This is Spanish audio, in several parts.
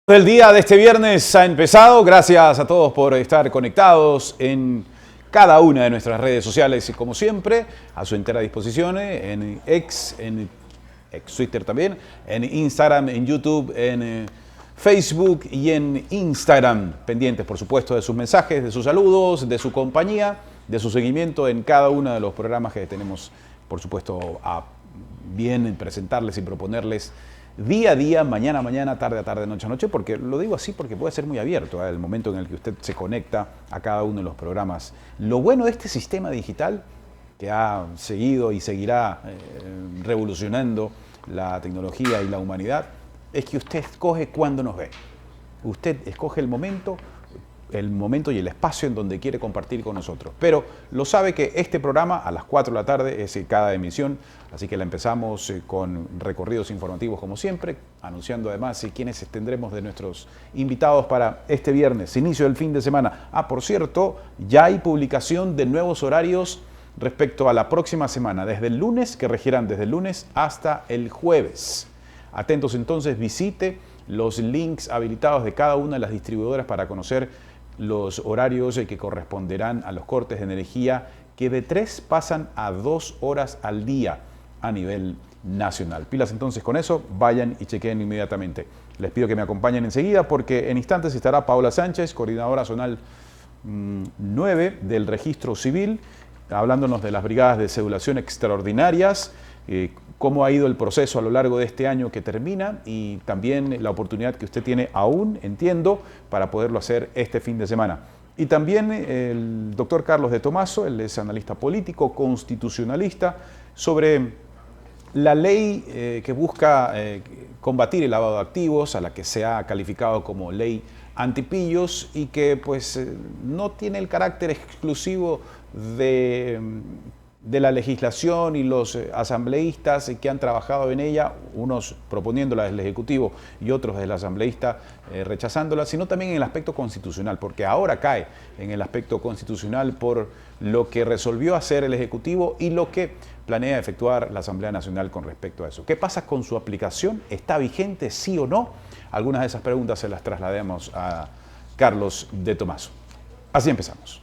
El día de este viernes ha empezado. Gracias a todos por estar conectados en cada una de nuestras redes sociales y, como siempre, a su entera disposición en ex Twitter también, en Instagram, en YouTube, en Facebook y en Instagram. Pendientes, por supuesto, de sus mensajes, de sus saludos, de su compañía, de su seguimiento en cada uno de los programas que tenemos, por supuesto, a bien presentarles y proponerles día a día, mañana a mañana, tarde a tarde, noche a noche, porque lo digo así porque puede ser muy abierto, el momento en el que usted se conecta a cada uno de los programas. Lo bueno de este sistema digital, que ha seguido y seguirá revolucionando la tecnología y la humanidad, es que usted escoge cuándo nos ve. Usted escoge el momento y el espacio en donde quiere compartir con nosotros. Pero lo sabe que este programa a las 4 de la tarde es cada emisión, así que la empezamos con recorridos informativos como siempre, anunciando además quiénes tendremos de nuestros invitados para este viernes, inicio del fin de semana. Por cierto, ya hay publicación de nuevos horarios respecto a la próxima semana, desde el lunes, que regirán desde el lunes hasta el jueves. Atentos entonces, visite los links habilitados de cada una de las distribuidoras para conocer los horarios que corresponderán a los cortes de energía que de 3 pasan a 2 horas al día a nivel nacional. Pilas entonces con eso, vayan y chequeen inmediatamente. Les pido que me acompañen enseguida porque en instantes estará Paola Sánchez, coordinadora zonal 9 del Registro Civil, hablándonos de las brigadas de cedulación extraordinarias, cómo ha ido el proceso a lo largo de este año que termina y también la oportunidad que usted tiene aún, entiendo, para poderlo hacer este fin de semana. Y también el doctor Carlos de Tomaso, él es analista político, constitucionalista, sobre la ley que busca combatir el lavado de activos, a la que se ha calificado como ley antipillos y que pues no tiene el carácter exclusivo de la legislación y los asambleístas que han trabajado en ella, unos proponiéndola desde el Ejecutivo y otros desde el asambleísta rechazándola, sino también en el aspecto constitucional, porque ahora cae en el aspecto constitucional por lo que resolvió hacer el Ejecutivo y lo que planea efectuar la Asamblea Nacional con respecto a eso. ¿Qué pasa con su aplicación? ¿Está vigente, sí o no? Algunas de esas preguntas se las traslademos a Carlos de Tomaso. Así empezamos.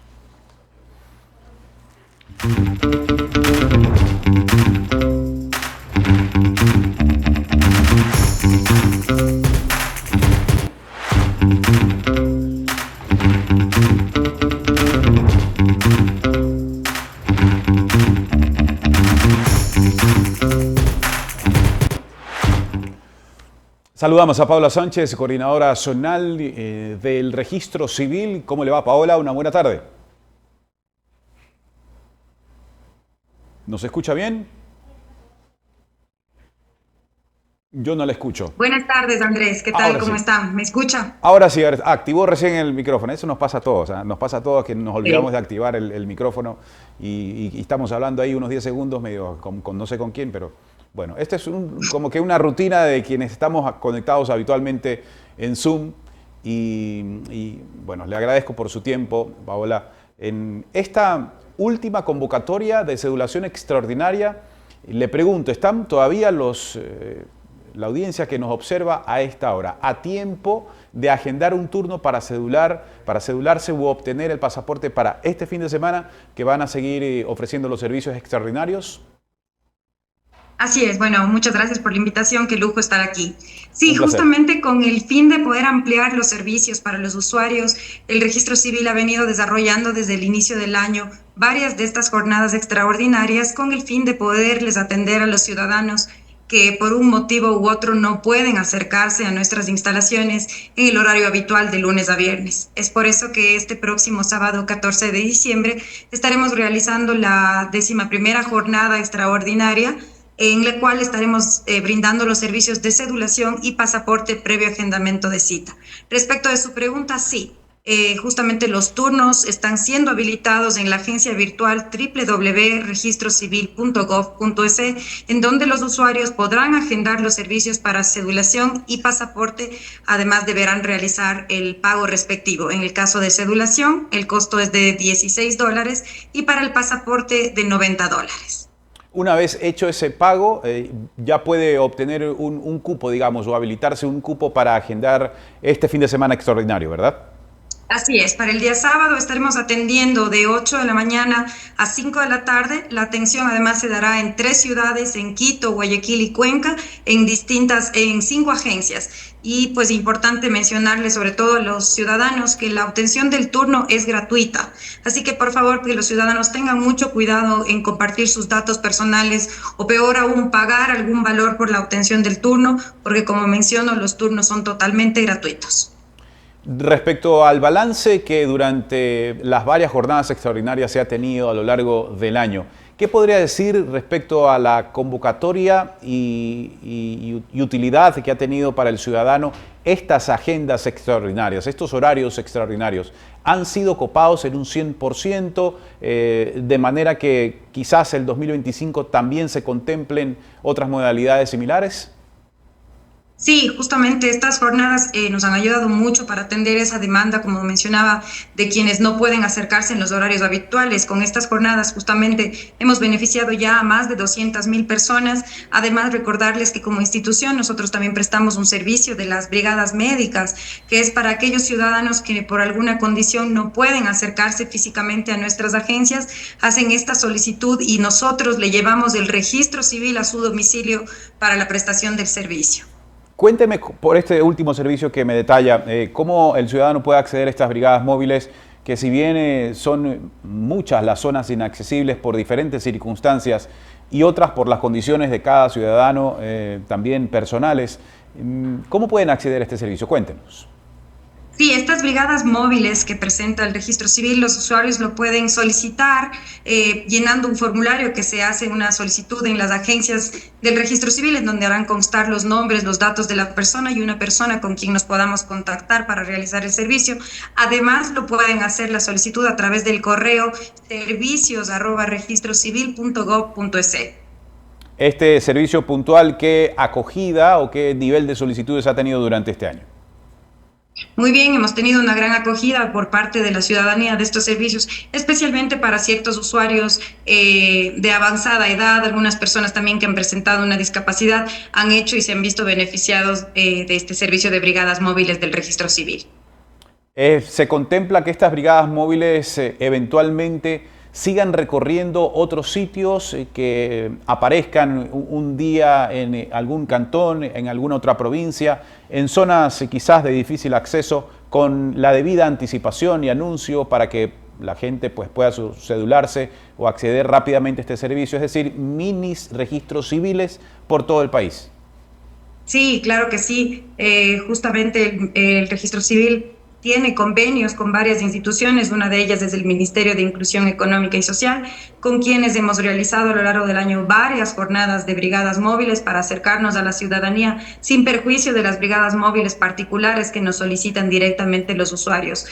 Saludamos a Paola Sánchez, coordinadora zonal del Registro Civil. ¿Cómo le va, Paola? Una buena tarde. ¿Nos escucha bien? Yo no la escucho. Buenas tardes, Andrés. ¿Qué tal? Ahora ¿Cómo sí. están? ¿Me escucha? Ahora sí, activó recién el micrófono. Eso nos pasa a todos. Nos pasa a todos que nos olvidamos Sí. de activar el micrófono y estamos hablando ahí unos 10 segundos, medio con no sé con quién, pero bueno, esta es como que una rutina de quienes estamos conectados habitualmente en Zoom y bueno, le agradezco por su tiempo, Paola. En esta última convocatoria de cedulación extraordinaria, le pregunto, ¿están todavía la audiencia que nos observa a esta hora a tiempo de agendar un turno para cedularse u obtener el pasaporte para este fin de semana que van a seguir ofreciendo los servicios extraordinarios? Así es, bueno, muchas gracias por la invitación, qué lujo estar aquí. Sí, Un placer. justamente con el fin de poder ampliar los servicios para los usuarios, el Registro Civil ha venido desarrollando desde el inicio del año varias de estas jornadas extraordinarias con el fin de poderles atender a los ciudadanos que por un motivo u otro no pueden acercarse a nuestras instalaciones en el horario habitual de lunes a viernes. Es por eso que este próximo sábado 14 de diciembre estaremos realizando la 11ª jornada extraordinaria en la cual estaremos brindando los servicios de cedulación y pasaporte previo agendamiento de cita. Respecto de su pregunta, sí, Justamente los turnos están siendo habilitados en la agencia virtual www.registrocivil.gov.es, en donde los usuarios podrán agendar los servicios para cedulación y pasaporte. Además, deberán realizar el pago respectivo. En el caso de cedulación, el costo es de $16 y para el pasaporte de $90. Una vez hecho ese pago, ya puede obtener un cupo, digamos, o habilitarse un cupo para agendar este fin de semana extraordinario, ¿verdad? Así es, para el día sábado estaremos atendiendo de 8 de la mañana a 5 de la tarde. La atención además se dará en 3 ciudades, en Quito, Guayaquil y Cuenca, en 5 agencias. Y pues importante mencionarle sobre todo a los ciudadanos que la obtención del turno es gratuita. Así que por favor que los ciudadanos tengan mucho cuidado en compartir sus datos personales o peor aún pagar algún valor por la obtención del turno, porque como menciono los turnos son totalmente gratuitos. Respecto al balance que durante las varias jornadas extraordinarias se ha tenido a lo largo del año, ¿qué podría decir respecto a la convocatoria y utilidad que ha tenido para el ciudadano estas agendas extraordinarias, estos horarios extraordinarios? ¿Han sido copados en un 100%, de manera que quizás el 2025 también se contemplen otras modalidades similares? Sí, justamente estas jornadas nos han ayudado mucho para atender esa demanda, como mencionaba, de quienes no pueden acercarse en los horarios habituales. Con estas jornadas justamente hemos beneficiado ya a más de 200.000 personas. Además, recordarles que como institución nosotros también prestamos un servicio de las brigadas médicas, que es para aquellos ciudadanos que por alguna condición no pueden acercarse físicamente a nuestras agencias, hacen esta solicitud y nosotros le llevamos el registro civil a su domicilio para la prestación del servicio. Cuénteme por este último servicio que me detalla, cómo el ciudadano puede acceder a estas brigadas móviles, que si bien son muchas las zonas inaccesibles por diferentes circunstancias y otras por las condiciones de cada ciudadano, también personales, ¿cómo pueden acceder a este servicio? Cuéntenos. Sí, estas brigadas móviles que presenta el registro civil, los usuarios lo pueden solicitar llenando un formulario que se hace una solicitud en las agencias del registro civil, en donde harán constar los nombres, los datos de la persona y una persona con quien nos podamos contactar para realizar el servicio. Además, lo pueden hacer la solicitud a través del correo servicios@registrocivil.gov.es. Este servicio puntual, ¿qué acogida o qué nivel de solicitudes ha tenido durante este año? Muy bien, hemos tenido una gran acogida por parte de la ciudadanía de estos servicios, especialmente para ciertos usuarios de avanzada edad. Algunas personas también que han presentado una discapacidad han hecho y se han visto beneficiados de este servicio de brigadas móviles del registro civil. ¿Se contempla que estas brigadas móviles eventualmente sigan recorriendo otros sitios, que aparezcan un día en algún cantón, en alguna otra provincia, en zonas quizás de difícil acceso, con la debida anticipación y anuncio para que la gente pues, pueda cedularse o acceder rápidamente a este servicio? Es decir, minis registros civiles por todo el país. Sí, claro que sí. Justamente el registro civil tiene convenios con varias instituciones, una de ellas es el Ministerio de Inclusión Económica y Social, con quienes hemos realizado a lo largo del año varias jornadas de brigadas móviles para acercarnos a la ciudadanía sin perjuicio de las brigadas móviles particulares que nos solicitan directamente los usuarios.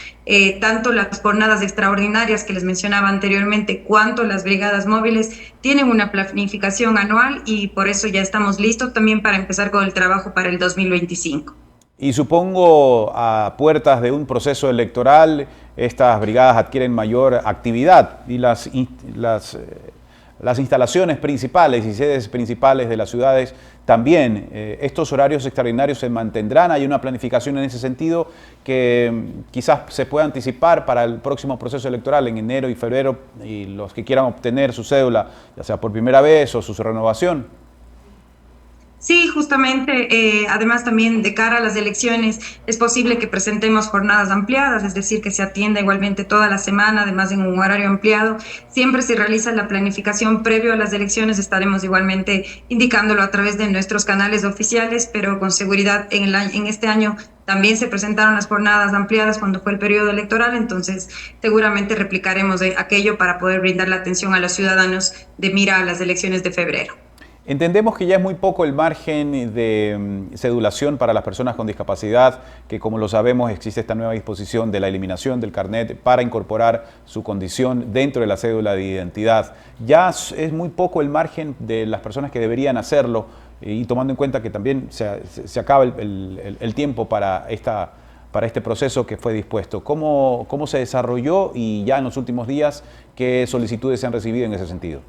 Tanto las jornadas extraordinarias que les mencionaba anteriormente, cuanto las brigadas móviles tienen una planificación anual y por eso ya estamos listos también para empezar con el trabajo para el 2025. Y supongo a puertas de un proceso electoral, estas brigadas adquieren mayor actividad y las instalaciones principales y sedes principales de las ciudades también. Estos horarios extraordinarios se mantendrán. Hay una planificación en ese sentido que quizás se pueda anticipar para el próximo proceso electoral en enero y febrero, y los que quieran obtener su cédula, ya sea por primera vez o su renovación. Sí, justamente, además también de cara a las elecciones es posible que presentemos jornadas ampliadas, es decir, que se atienda igualmente toda la semana, además en un horario ampliado. Siempre se realiza la planificación previo a las elecciones, estaremos igualmente indicándolo a través de nuestros canales oficiales, pero con seguridad en este año también se presentaron las jornadas ampliadas cuando fue el periodo electoral, entonces seguramente replicaremos aquello para poder brindar la atención a los ciudadanos de mira a las elecciones de febrero. Entendemos que ya es muy poco el margen de cedulación para las personas con discapacidad, que como lo sabemos existe esta nueva disposición de la eliminación del carnet para incorporar su condición dentro de la cédula de identidad. Ya es muy poco el margen de las personas que deberían hacerlo y tomando en cuenta que también se acaba el tiempo para este proceso que fue dispuesto. ¿Cómo se desarrolló y ya en los últimos días qué solicitudes se han recibido en ese sentido?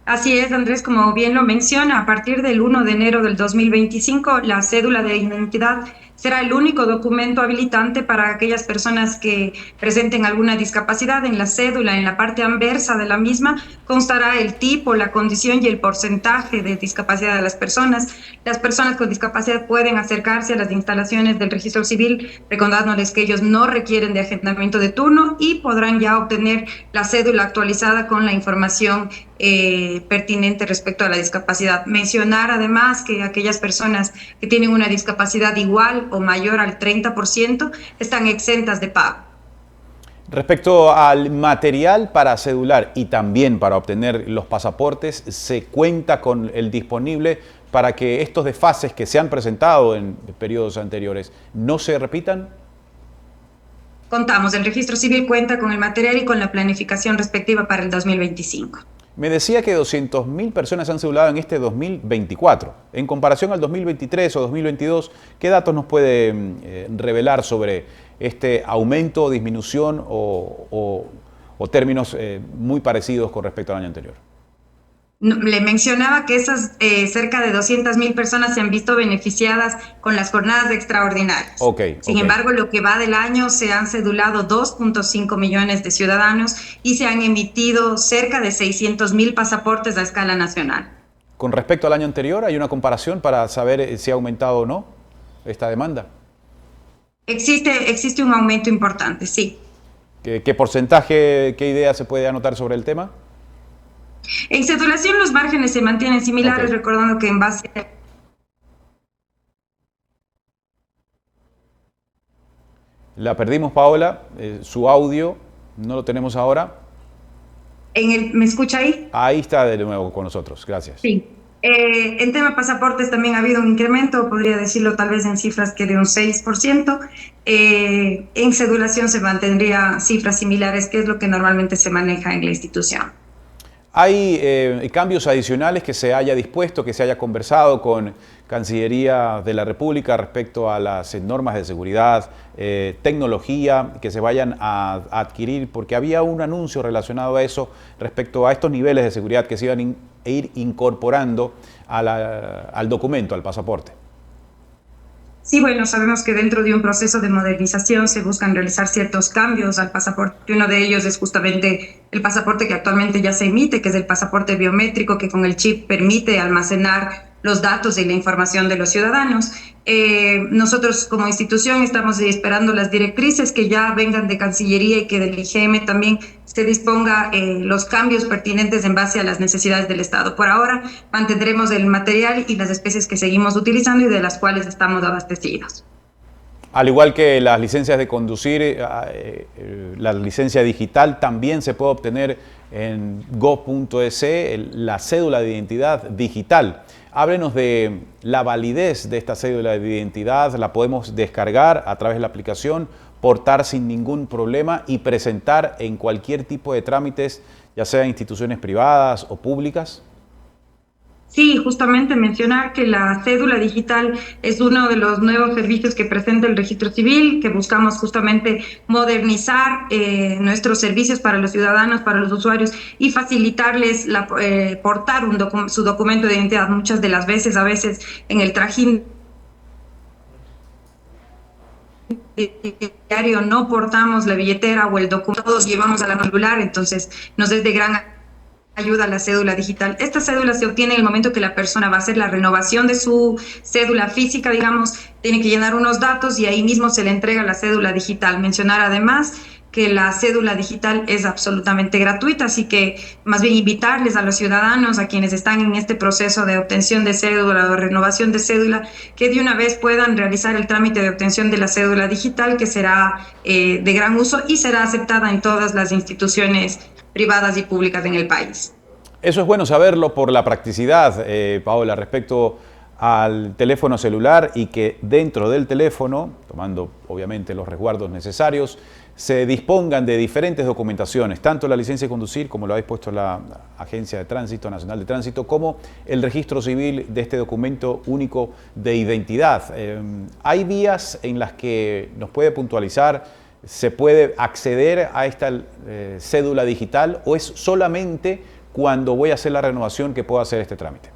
Así es, Andrés, como bien lo menciona, a partir del 1 de enero del 2025, la cédula de identidad será el único documento habilitante para aquellas personas que presenten alguna discapacidad. En la cédula, en la parte anversa de la misma, constará el tipo, la condición y el porcentaje de discapacidad de las personas. Las personas con discapacidad pueden acercarse a las instalaciones del registro civil, recordándoles que ellos no requieren de agendamiento de turno y podrán ya obtener la cédula actualizada con la información pertinente respecto a la discapacidad. Mencionar además que aquellas personas que tienen una discapacidad igual o mayor al 30% están exentas de pago. Respecto al material para cedular y también para obtener los pasaportes, ¿se cuenta con el disponible para que estos desfases que se han presentado en periodos anteriores no se repitan? Contamos, el registro civil cuenta con el material y con la planificación respectiva para el 2025. Me decía que 200.000 personas han cedulado en este 2024. En comparación al 2023 o 2022, ¿qué datos nos puede revelar sobre este aumento o disminución o términos muy parecidos con respecto al año anterior? Le mencionaba que esas cerca de 200.000 personas se han visto beneficiadas con las jornadas extraordinarias. Sin embargo, lo que va del año se han cedulado 2.5 millones de ciudadanos y se han emitido cerca de 600.000 pasaportes a escala nacional. Con respecto al año anterior, ¿hay una comparación para saber si ha aumentado o no esta demanda? Existe un aumento importante, sí. ¿Qué porcentaje, qué idea se puede anotar sobre el tema? En cedulación los márgenes se mantienen similares, recordando que en base a... La perdimos, Paola, su audio no lo tenemos ahora. ¿Me escucha ahí? Ahí está de nuevo con nosotros, gracias. Sí. En tema pasaportes también ha habido un incremento, podría decirlo tal vez en cifras que de un 6%. En cedulación se mantendría cifras similares, que es lo que normalmente se maneja en la institución. ¿Hay cambios adicionales que se haya dispuesto, que se haya conversado con Cancillería de la República respecto a las normas de seguridad, tecnología que se vayan a adquirir? Porque había un anuncio relacionado a eso respecto a estos niveles de seguridad que se iban a ir incorporando al documento, al pasaporte. Sí, bueno, sabemos que dentro de un proceso de modernización se buscan realizar ciertos cambios al pasaporte. Uno de ellos es justamente el pasaporte que actualmente ya se emite, que es el pasaporte biométrico, que con el chip permite almacenar los datos y la información de los ciudadanos. Nosotros como institución estamos esperando las directrices que ya vengan de Cancillería y que del IGM también se disponga los cambios pertinentes en base a las necesidades del Estado. Por ahora mantendremos el material y las especies que seguimos utilizando y de las cuales estamos abastecidos. Al igual que las licencias de conducir, la licencia digital también se puede obtener en gov.es, la cédula de identidad digital. Háblenos de la validez de esta cédula de identidad. La podemos descargar a través de la aplicación, portar sin ningún problema y presentar en cualquier tipo de trámites, ya sea instituciones privadas o públicas. Sí, justamente mencionar que la cédula digital es uno de los nuevos servicios que presenta el registro civil, que buscamos justamente modernizar nuestros servicios para los ciudadanos, para los usuarios y facilitarles portar su documento de identidad. Muchas de las veces, en el trajín diario no portamos la billetera o el documento, todos llevamos a la celular, entonces nos es de gran ayuda a la cédula digital. Esta cédula se obtiene en el momento que la persona va a hacer la renovación de su cédula física, digamos, tiene que llenar unos datos y ahí mismo se le entrega la cédula digital. Mencionar además que la cédula digital es absolutamente gratuita, así que más bien invitarles a los ciudadanos, a quienes están en este proceso de obtención de cédula o renovación de cédula, que de una vez puedan realizar el trámite de obtención de la cédula digital, que será de gran uso y será aceptada en todas las instituciones privadas y públicas en el país. Eso es bueno saberlo por la practicidad, Paola, respecto al teléfono celular y que dentro del teléfono, tomando obviamente los resguardos necesarios, se dispongan de diferentes documentaciones, tanto la licencia de conducir, como lo habéis puesto la Agencia de Tránsito, Nacional de Tránsito, como el registro civil de este documento único de identidad. ¿Hay vías en las que nos puede puntualizar, se puede acceder a esta cédula digital o es solamente cuando voy a hacer la renovación que puedo hacer este trámite?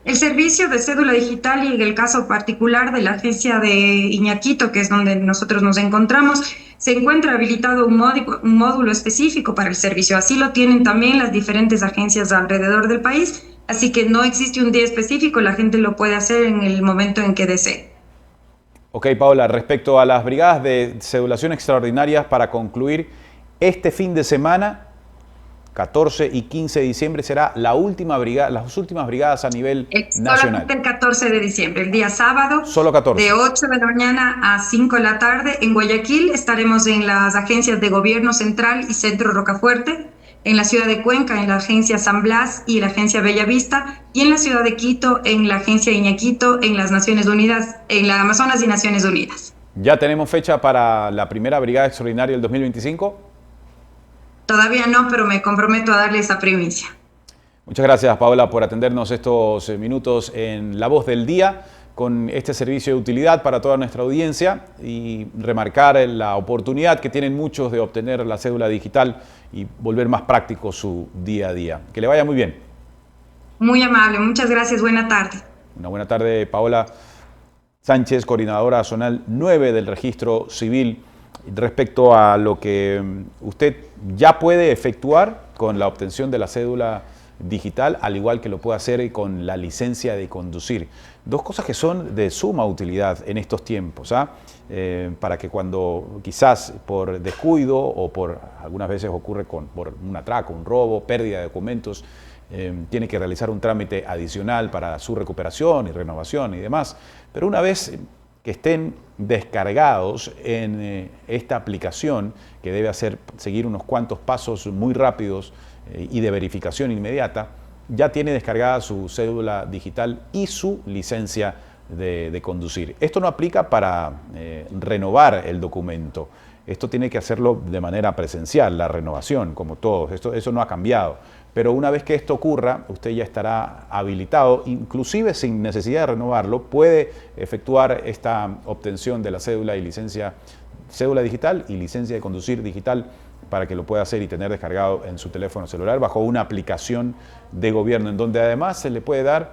El servicio de cédula digital y en el caso particular de la agencia de Iñaquito, que es donde nosotros nos encontramos, se encuentra habilitado un módulo específico para el servicio. Así lo tienen también las diferentes agencias alrededor del país. Así que no existe un día específico, la gente lo puede hacer en el momento en que desee. Ok, Paola, respecto a las brigadas de cedulación extraordinarias, para concluir, este fin de semana, 14 y 15 de diciembre, será la última brigada, las últimas brigadas a nivel nacional. Solamente el 14 de diciembre, el día sábado, solo 14. De 8 de la mañana a 5 de la tarde. En Guayaquil estaremos en las agencias de Gobierno Central y Centro Rocafuerte, en la ciudad de Cuenca, en la agencia San Blas y la agencia Bellavista, y en la ciudad de Quito, en la agencia Iñaquito, en las Naciones Unidas, en la Amazonas y Naciones Unidas. ¿Ya tenemos fecha para la primera brigada extraordinaria del 2025? Todavía no, pero me comprometo a darle esa primicia. Muchas gracias, Paola, por atendernos estos minutos en La Voz del Día con este servicio de utilidad para toda nuestra audiencia y remarcar la oportunidad que tienen muchos de obtener la cédula digital y volver más práctico su día a día. Que le vaya muy bien. Muy amable, muchas gracias, buena tarde. Una buena tarde, Paola Sánchez, coordinadora zonal 9 del Registro Civil, respecto a lo que usted ya puede efectuar con la obtención de la cédula digital, al igual que lo puede hacer con la licencia de conducir. Dos cosas que son de suma utilidad en estos tiempos, para que cuando quizás por descuido o por algunas veces ocurre por un atraco, un robo, pérdida de documentos, tiene que realizar un trámite adicional para su recuperación y renovación y demás. Pero una vez que estén descargados en esta aplicación, que debe seguir unos cuantos pasos muy rápidos y de verificación inmediata, ya tiene descargada su cédula digital y su licencia de conducir. Esto no aplica para renovar el documento. Esto tiene que hacerlo de manera presencial, la renovación, como todos. Eso no ha cambiado. Pero una vez que esto ocurra, usted ya estará habilitado, inclusive sin necesidad de renovarlo, puede efectuar esta obtención de la cédula digital y licencia de conducir digital para que lo pueda hacer y tener descargado en su teléfono celular bajo una aplicación de gobierno, en donde además se le puede dar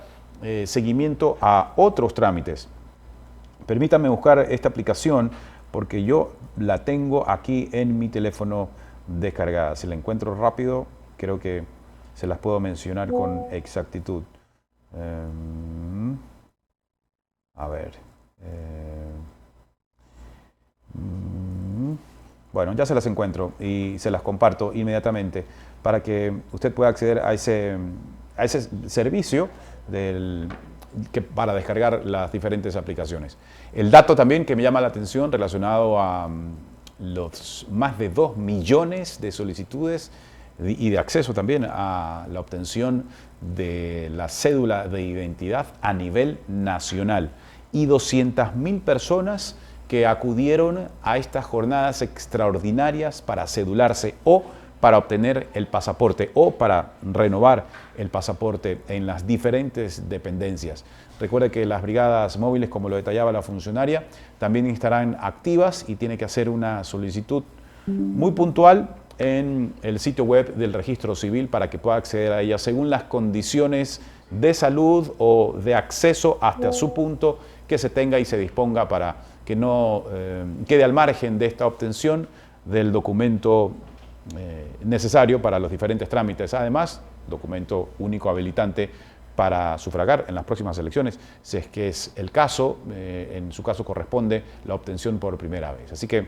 seguimiento a otros trámites. Permítanme buscar esta aplicación porque yo la tengo aquí en mi teléfono descargada. Si la encuentro rápido, creo que se las puedo mencionar con exactitud. A ver. Bueno, ya se las encuentro y se las comparto inmediatamente para que usted pueda acceder a ese servicio para descargar las diferentes aplicaciones. El dato también que me llama la atención relacionado a los más de 2 millones de solicitudes y de acceso también a la obtención de la cédula de identidad a nivel nacional y 200.000 personas que acudieron a estas jornadas extraordinarias para cedularse o para obtener el pasaporte o para renovar el pasaporte en las diferentes dependencias. Recuerde que las brigadas móviles, como lo detallaba la funcionaria, también estarán activas y tiene que hacer una solicitud muy puntual en el sitio web del Registro Civil para que pueda acceder a ella según las condiciones de salud o de acceso hasta su punto que se tenga y se disponga para que no quede al margen de esta obtención del documento necesario para los diferentes trámites. Además, documento único habilitante para sufragar en las próximas elecciones, si es que es el caso, en su caso corresponde la obtención por primera vez. Así que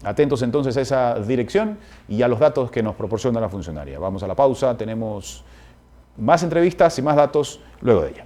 atentos entonces a esa dirección y a los datos que nos proporciona la funcionaria. Vamos a la pausa, tenemos más entrevistas y más datos luego de ella.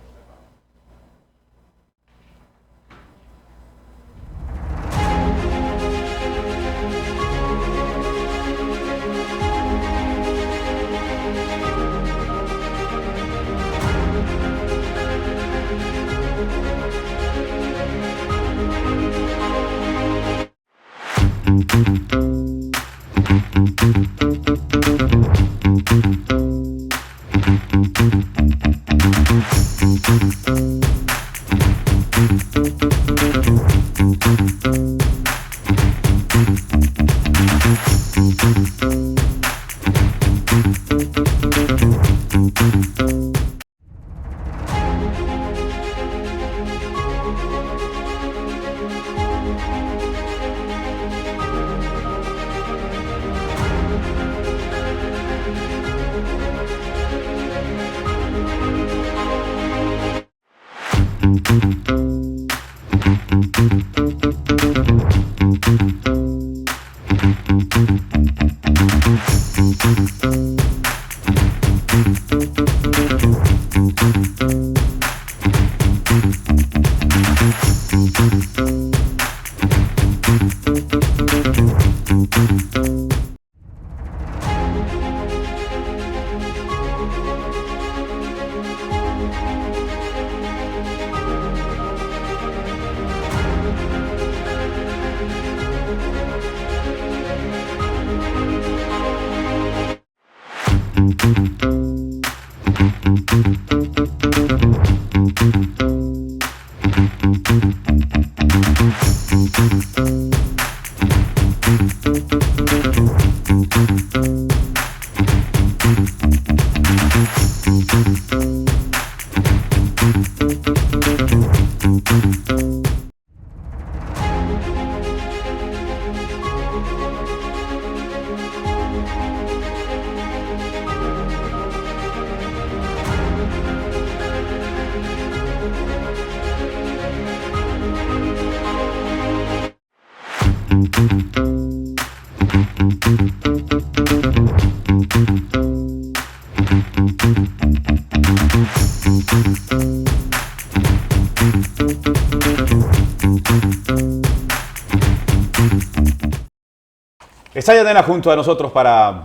Está Yanela junto a nosotros para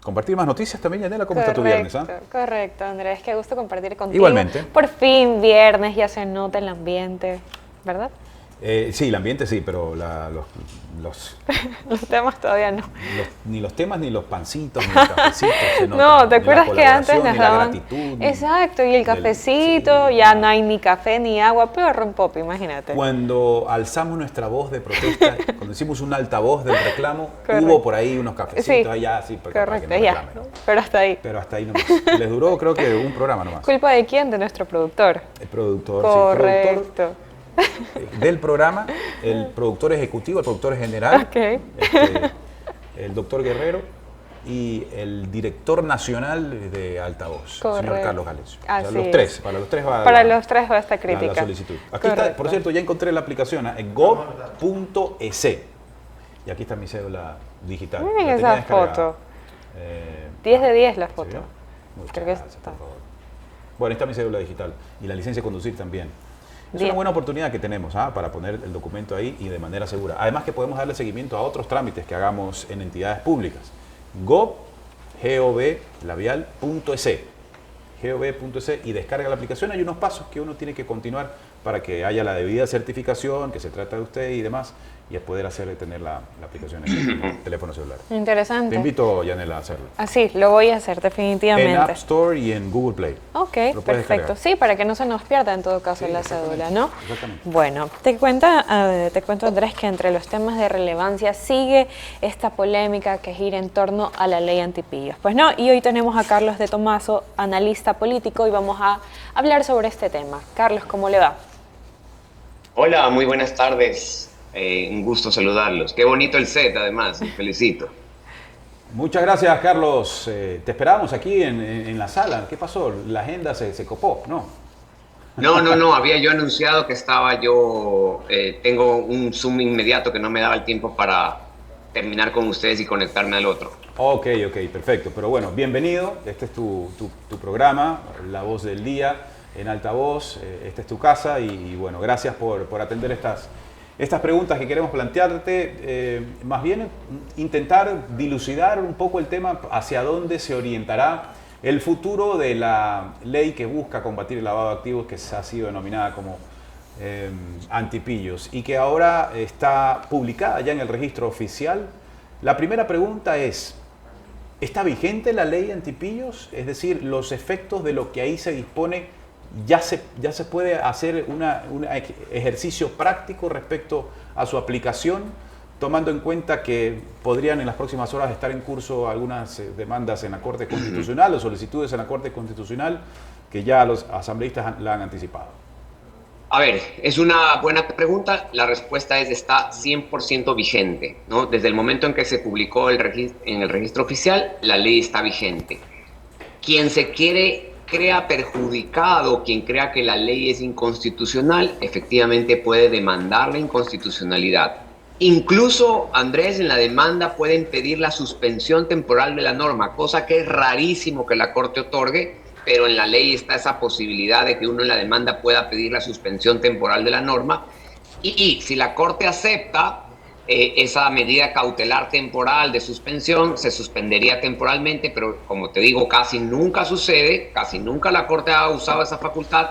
compartir más noticias también. Yanela, ¿cómo está tu viernes? Correcto, Andrés, qué gusto compartir contigo. Igualmente. Por fin, viernes, ya se nota el ambiente, ¿verdad? Sí, el ambiente sí, pero los temas todavía no. Ni los temas, ni los pancitos, ni los cafecitos. No, ¿te acuerdas que antes nos daban? Gratitud, Exacto, y el cafecito, ya no hay ni café ni agua, pero rompop, imagínate. Cuando alzamos nuestra voz de protesta, cuando hicimos un altavoz del reclamo, hubo por ahí unos cafecitos allá, sí, para que no reclamen, ¿no? Pero hasta ahí. Pero hasta ahí nomás. Les duró, creo que un programa nomás. ¿Culpa de quién? De nuestro productor. El productor, correcto. Sí, productor del programa, el productor ejecutivo, el productor general, el doctor Guerrero y el director nacional de Altavoz, el señor Carlos Gales. O sea, los tres, para los tres va esta crítica. La solicitud. Aquí está, por cierto, ya encontré la aplicación, gov.es. Y aquí está mi cédula digital. Miren esa foto. 10 de 10 la foto. Muchas gracias, por favor. Bueno, está mi cédula digital y la licencia de conducir también. Es una buena oportunidad que tenemos para poner el documento ahí y de manera segura. Además que podemos darle seguimiento a otros trámites que hagamos en entidades públicas. gov.es y descarga la aplicación. Hay unos pasos que uno tiene que continuar para que haya la debida certificación, que se trata de usted y demás, y es poder tener la aplicación en el teléfono celular. Interesante. Te invito, Yanela, a hacerlo. Así, lo voy a hacer definitivamente. En App Store y en Google Play. Ok, perfecto. Descargar. Sí, para que no se nos pierda en todo caso la cédula, ¿no? Exactamente. Bueno, te cuento, Andrés, que entre los temas de relevancia sigue esta polémica que gira en torno a la ley antipillos. Pues no, y hoy tenemos a Carlos de Tomaso, analista político, y vamos a hablar sobre este tema. Carlos, ¿cómo le va? Hola, muy buenas tardes. Un gusto saludarlos. Qué bonito el set, además. Felicito. Muchas gracias, Carlos. Te esperábamos aquí en la sala. ¿Qué pasó? La agenda se copó, ¿no? No. Había yo anunciado que tengo un Zoom inmediato que no me daba el tiempo para terminar con ustedes y conectarme al otro. Ok, perfecto. Pero bueno, bienvenido. Este es tu programa, La Voz del Día, en Altavoz. Esta es tu casa y bueno, gracias por atender estas preguntas que queremos plantearte. Más bien intentar dilucidar un poco el tema hacia dónde se orientará el futuro de la ley que busca combatir el lavado de activos, que ha sido denominada como antipillos y que ahora está publicada ya en el registro oficial. La primera pregunta es: ¿está vigente la ley antipillos? Es decir, los efectos de lo que ahí se dispone, ¿ya se puede hacer un ejercicio práctico respecto a su aplicación, tomando en cuenta que podrían en las próximas horas estar en curso algunas demandas en la Corte Constitucional o solicitudes en la Corte Constitucional que ya los asambleístas la han anticipado? A ver, es una buena pregunta. La respuesta es: está 100% vigente, ¿no? Desde el momento en que se publicó en el registro oficial, la ley está vigente. Quien se quiere crea perjudicado, quien crea que la ley es inconstitucional, efectivamente puede demandar la inconstitucionalidad. Incluso, Andrés, en la demanda pueden pedir la suspensión temporal de la norma, cosa que es rarísimo que la Corte otorgue, pero en la ley está esa posibilidad de que uno en la demanda pueda pedir la suspensión temporal de la norma. Y si la Corte acepta esa medida cautelar temporal de suspensión, se suspendería temporalmente, pero como te digo, casi nunca sucede, casi nunca la Corte ha usado esa facultad,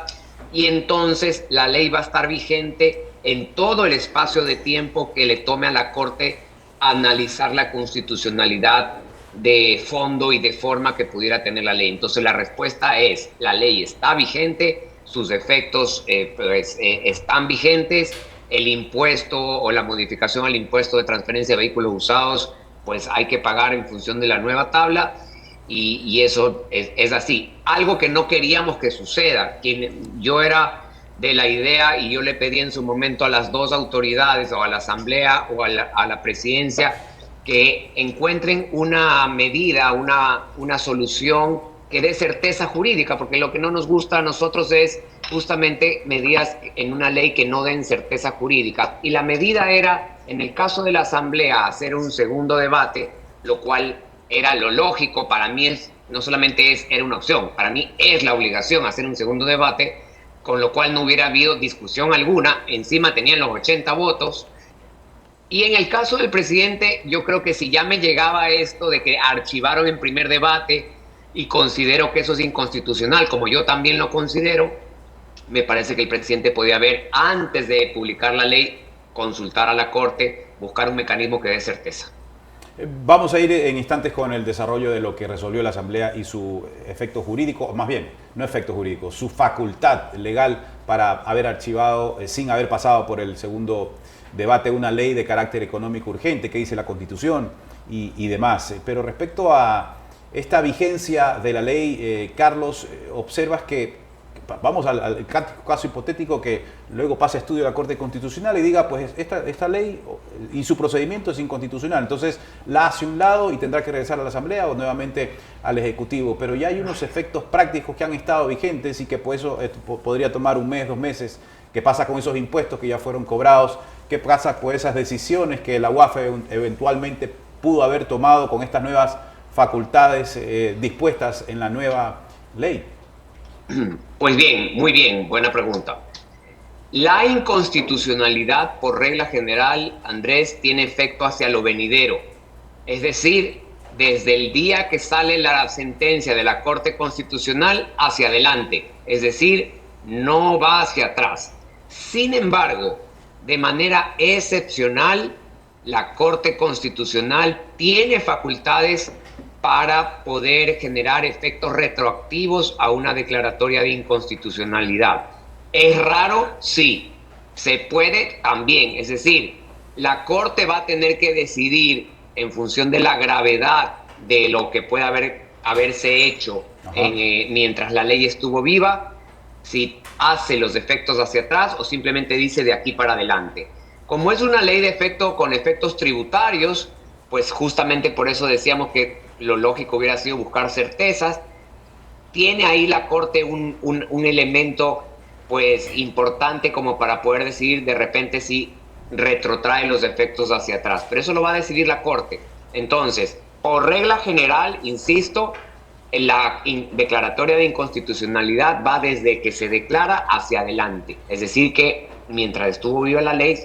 y entonces la ley va a estar vigente en todo el espacio de tiempo que le tome a la Corte analizar la constitucionalidad de fondo y de forma que pudiera tener la ley. Entonces la respuesta es, la ley está vigente, sus efectos están vigentes, el impuesto o la modificación al impuesto de transferencia de vehículos usados, pues hay que pagar en función de la nueva tabla, y eso es así. Algo que no queríamos que suceda, yo era de la idea, y yo le pedí en su momento a las dos autoridades, o a la Asamblea o a la Presidencia, que encuentren una medida, una solución que dé certeza jurídica, porque lo que no nos gusta a nosotros es justamente medidas en una ley que no den certeza jurídica. Y la medida era, en el caso de la Asamblea, hacer un segundo debate, lo cual era lo lógico. Para mí no solamente era una opción, para mí es la obligación hacer un segundo debate, con lo cual no hubiera habido discusión alguna. Encima tenían los 80 votos. Y en el caso del presidente, yo creo que si ya me llegaba esto de que archivaron en primer debate, y considero que eso es inconstitucional, como yo también lo considero, me parece que el presidente podía haber, antes de publicar la ley, consultar a la Corte, buscar un mecanismo que dé certeza. Vamos a ir en instantes con el desarrollo de lo que resolvió la Asamblea y su efecto jurídico, o más bien, no efecto jurídico, su facultad legal para haber archivado, sin haber pasado por el segundo debate, una ley de carácter económico urgente que dice la Constitución y demás. Pero respecto a esta vigencia de la ley, Carlos, observas que, vamos al caso hipotético que luego pase a estudio de la Corte Constitucional y diga, pues esta ley y su procedimiento es inconstitucional, entonces la hace a un lado y tendrá que regresar a la Asamblea o nuevamente al Ejecutivo. Pero ya hay unos efectos prácticos que han estado vigentes y que por eso podría tomar un mes, 2 meses. ¿Qué pasa con esos impuestos que ya fueron cobrados? ¿Qué pasa con esas decisiones que la UAFE eventualmente pudo haber tomado con estas nuevas facultades dispuestas en la nueva ley? Pues bien, muy bien, buena pregunta. La inconstitucionalidad, por regla general, Andrés, tiene efecto hacia lo venidero. Es decir, desde el día que sale la sentencia de la Corte Constitucional hacia adelante. Es decir, no va hacia atrás. Sin embargo, de manera excepcional, la Corte Constitucional tiene facultades para poder generar efectos retroactivos a una declaratoria de inconstitucionalidad. ¿Es raro? Sí. Se puede también. Es decir, la Corte va a tener que decidir en función de la gravedad de lo que pueda haberse hecho mientras la ley estuvo viva, si hace los efectos hacia atrás o simplemente dice de aquí para adelante. Como es una ley de efecto con efectos tributarios, pues justamente por eso decíamos que lo lógico hubiera sido buscar certezas. Tiene ahí la Corte un elemento pues importante como para poder decidir de repente si retrotrae los efectos hacia atrás, pero eso lo va a decidir la Corte. Entonces, por regla general, insisto, la declaratoria de inconstitucionalidad va desde que se declara hacia adelante, es decir que mientras estuvo viva la ley,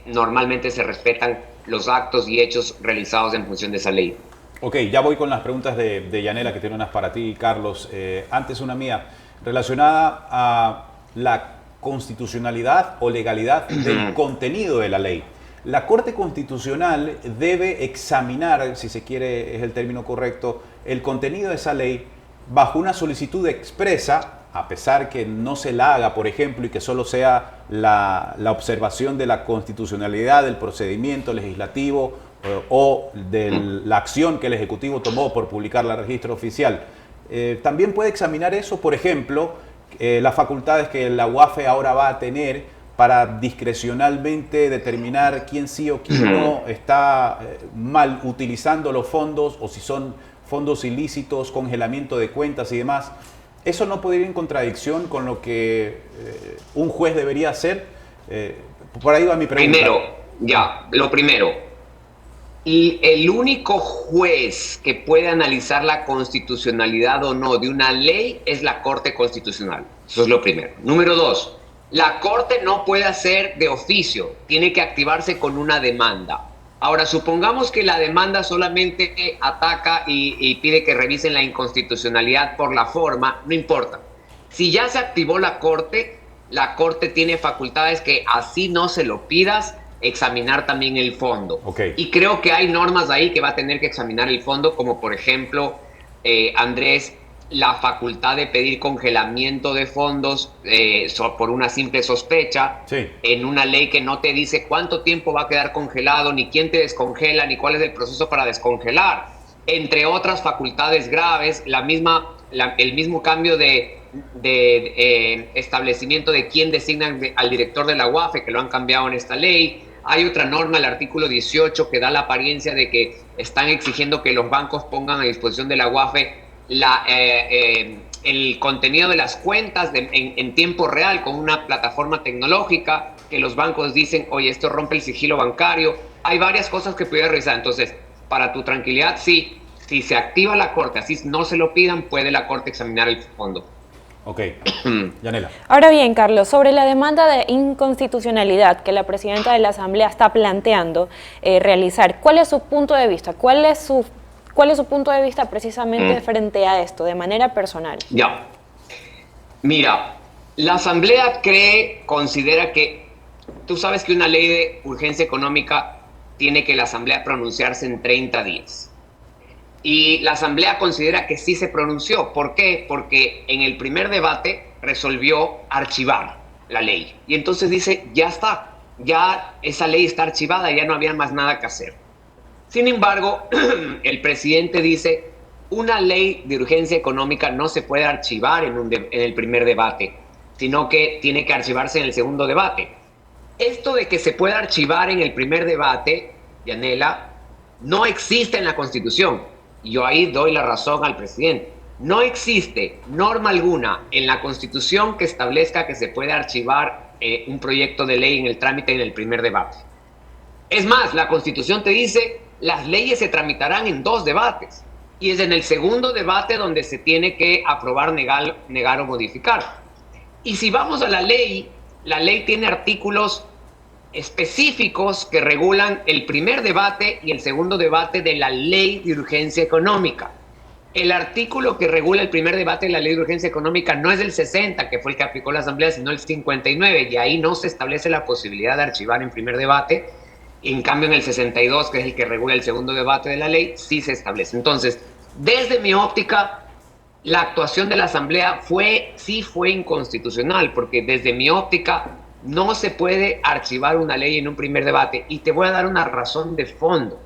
normalmente se respetan los actos y hechos realizados en función de esa ley. Ok, ya voy con las preguntas de Yanela, que tiene unas para ti, Carlos. Antes una mía, relacionada a la constitucionalidad o legalidad del contenido de la ley. La Corte Constitucional debe examinar, si se quiere, es el término correcto, el contenido de esa ley bajo una solicitud expresa, a pesar que no se la haga, por ejemplo, y que solo sea la observación de la constitucionalidad del procedimiento legislativo o de la acción que el Ejecutivo tomó por publicarla en el registro oficial. También puede examinar eso, por ejemplo, las facultades que la UAFE ahora va a tener para discrecionalmente determinar quién sí o quién no está mal utilizando los fondos, o si son fondos ilícitos, congelamiento de cuentas y demás. ¿Eso no puede ir en contradicción con lo que un juez debería hacer? Por ahí va mi pregunta. Lo primero. Y el único juez que puede analizar la constitucionalidad o no de una ley es la Corte Constitucional. Eso es lo primero. Número 2, la Corte no puede hacer de oficio, tiene que activarse con una demanda. Ahora, supongamos que la demanda solamente ataca y pide que revisen la inconstitucionalidad por la forma, no importa. Si ya se activó la Corte tiene facultades que así no se lo pidas, examinar también el fondo. Okay. Y creo que hay normas ahí que va a tener que examinar el fondo, como por ejemplo, Andrés, la facultad de pedir congelamiento de fondos por una simple sospecha, sí, en una ley que no te dice cuánto tiempo va a quedar congelado, ni quién te descongela, ni cuál es el proceso para descongelar. Entre otras facultades graves, el mismo cambio de establecimiento de quién designan al director de la UAFE, que lo han cambiado en esta ley. Hay otra norma, el artículo 18, que da la apariencia de que están exigiendo que los bancos pongan a disposición de la UAFE el contenido de las cuentas en tiempo real con una plataforma tecnológica, que los bancos dicen, oye, esto rompe el sigilo bancario. Hay varias cosas que pudiera revisar. Entonces, para tu tranquilidad, sí, si se activa la Corte, así no se lo pidan, puede la Corte examinar el fondo. Ok. Yanela. Ahora bien, Carlos, sobre la demanda de inconstitucionalidad que la presidenta de la Asamblea está planteando realizar, ¿cuál es su punto de vista? ¿Cuál es su punto de vista precisamente frente a esto, de manera personal? Ya. Mira, la Asamblea considera que, tú sabes que una ley de urgencia económica tiene que la Asamblea pronunciarse en 30 días. Y la Asamblea considera que sí se pronunció. ¿Por qué? Porque en el primer debate resolvió archivar la ley. Y entonces dice, ya está, ya esa ley está archivada, ya no había más nada que hacer. Sin embargo, el presidente dice, una ley de urgencia económica no se puede archivar en el primer debate, sino que tiene que archivarse en el segundo debate. Esto de que se pueda archivar en el primer debate, Yanela, no existe en la Constitución. Yo ahí doy la razón al presidente. No existe norma alguna en la Constitución que establezca que se puede archivar un proyecto de ley en el trámite en el primer debate. Es más, la Constitución te dice, las leyes se tramitarán en 2 debates. Y es en el segundo debate donde se tiene que aprobar, negar o modificar. Y si vamos a la ley tiene artículos específicos que regulan el primer debate y el segundo debate de la ley de urgencia económica. El artículo que regula el primer debate de la ley de urgencia económica no es el 60, que fue el que aplicó la Asamblea, sino el 59, y ahí no se establece la posibilidad de archivar en primer debate. En cambio, en el 62, que es el que regula el segundo debate de la ley, sí se establece. Entonces, desde mi óptica, la actuación de la Asamblea sí fue inconstitucional, porque desde mi óptica no se puede archivar una ley en un primer debate. Y te voy a dar una razón de fondo.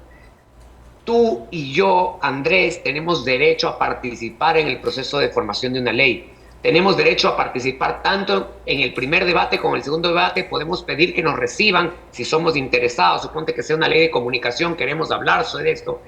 Tú y yo, Andrés, tenemos derecho a participar en el proceso de formación de una ley. Tenemos derecho a participar tanto en el primer debate como en el segundo debate. Podemos pedir que nos reciban si somos interesados. Suponte que sea una ley de comunicación, queremos hablar sobre esto.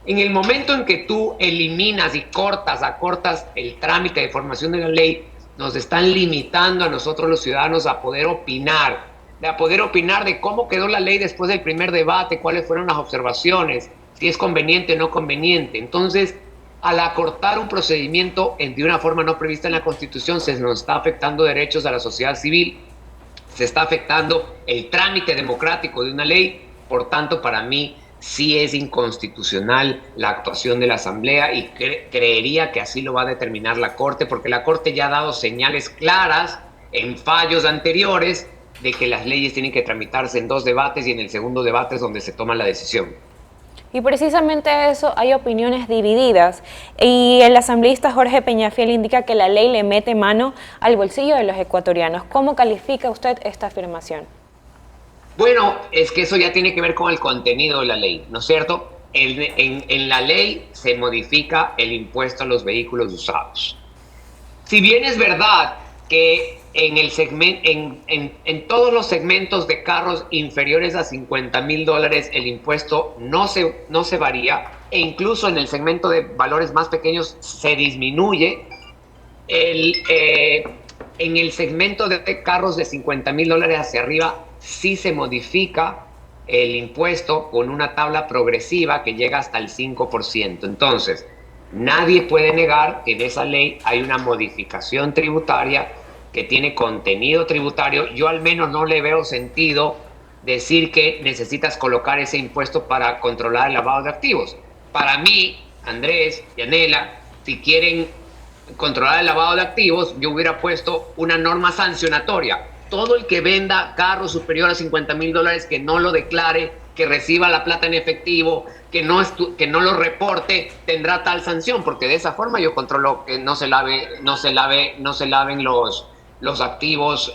En el momento en que tú eliminas y acortas el trámite de formación de la ley, nos están limitando a nosotros los ciudadanos a poder opinar de cómo quedó la ley después del primer debate, cuáles fueron las observaciones, si es conveniente o no conveniente. Entonces, al acortar un procedimiento de una forma no prevista en la Constitución, se nos está afectando derechos a la sociedad civil, se está afectando el trámite democrático de una ley. Por tanto, para mí sí es inconstitucional la actuación de la Asamblea, y creería que así lo va a determinar la Corte, porque la Corte ya ha dado señales claras en fallos anteriores de que las leyes tienen que tramitarse en 2 debates, y en el segundo debate es donde se toma la decisión. Y precisamente eso, hay opiniones divididas, y el asambleísta Jorge Peñafiel indica que la ley le mete mano al bolsillo de los ecuatorianos. ¿Cómo califica usted esta afirmación? Bueno, es que eso ya tiene que ver con el contenido de la ley, ¿no es cierto? En la ley se modifica el impuesto a los vehículos usados. Si bien es verdad que en todos los segmentos de carros inferiores a $50,000 el impuesto no se varía, e incluso en el segmento de valores más pequeños se disminuye, En el segmento de carros de $50,000 hacia arriba, sí se modifica el impuesto con una tabla progresiva que llega hasta el 5%. Entonces, nadie puede negar que en esa ley hay una modificación tributaria que tiene contenido tributario. Yo al menos no le veo sentido decir que necesitas colocar ese impuesto para controlar el lavado de activos. Para mí, Andrés y Anela, si quieren controlar el lavado de activos, yo hubiera puesto una norma sancionatoria. Todo el que venda carro superior a $50,000 que no lo declare, que reciba la plata en efectivo, que no lo reporte, tendrá tal sanción, porque de esa forma yo controlo que no se laven los activos,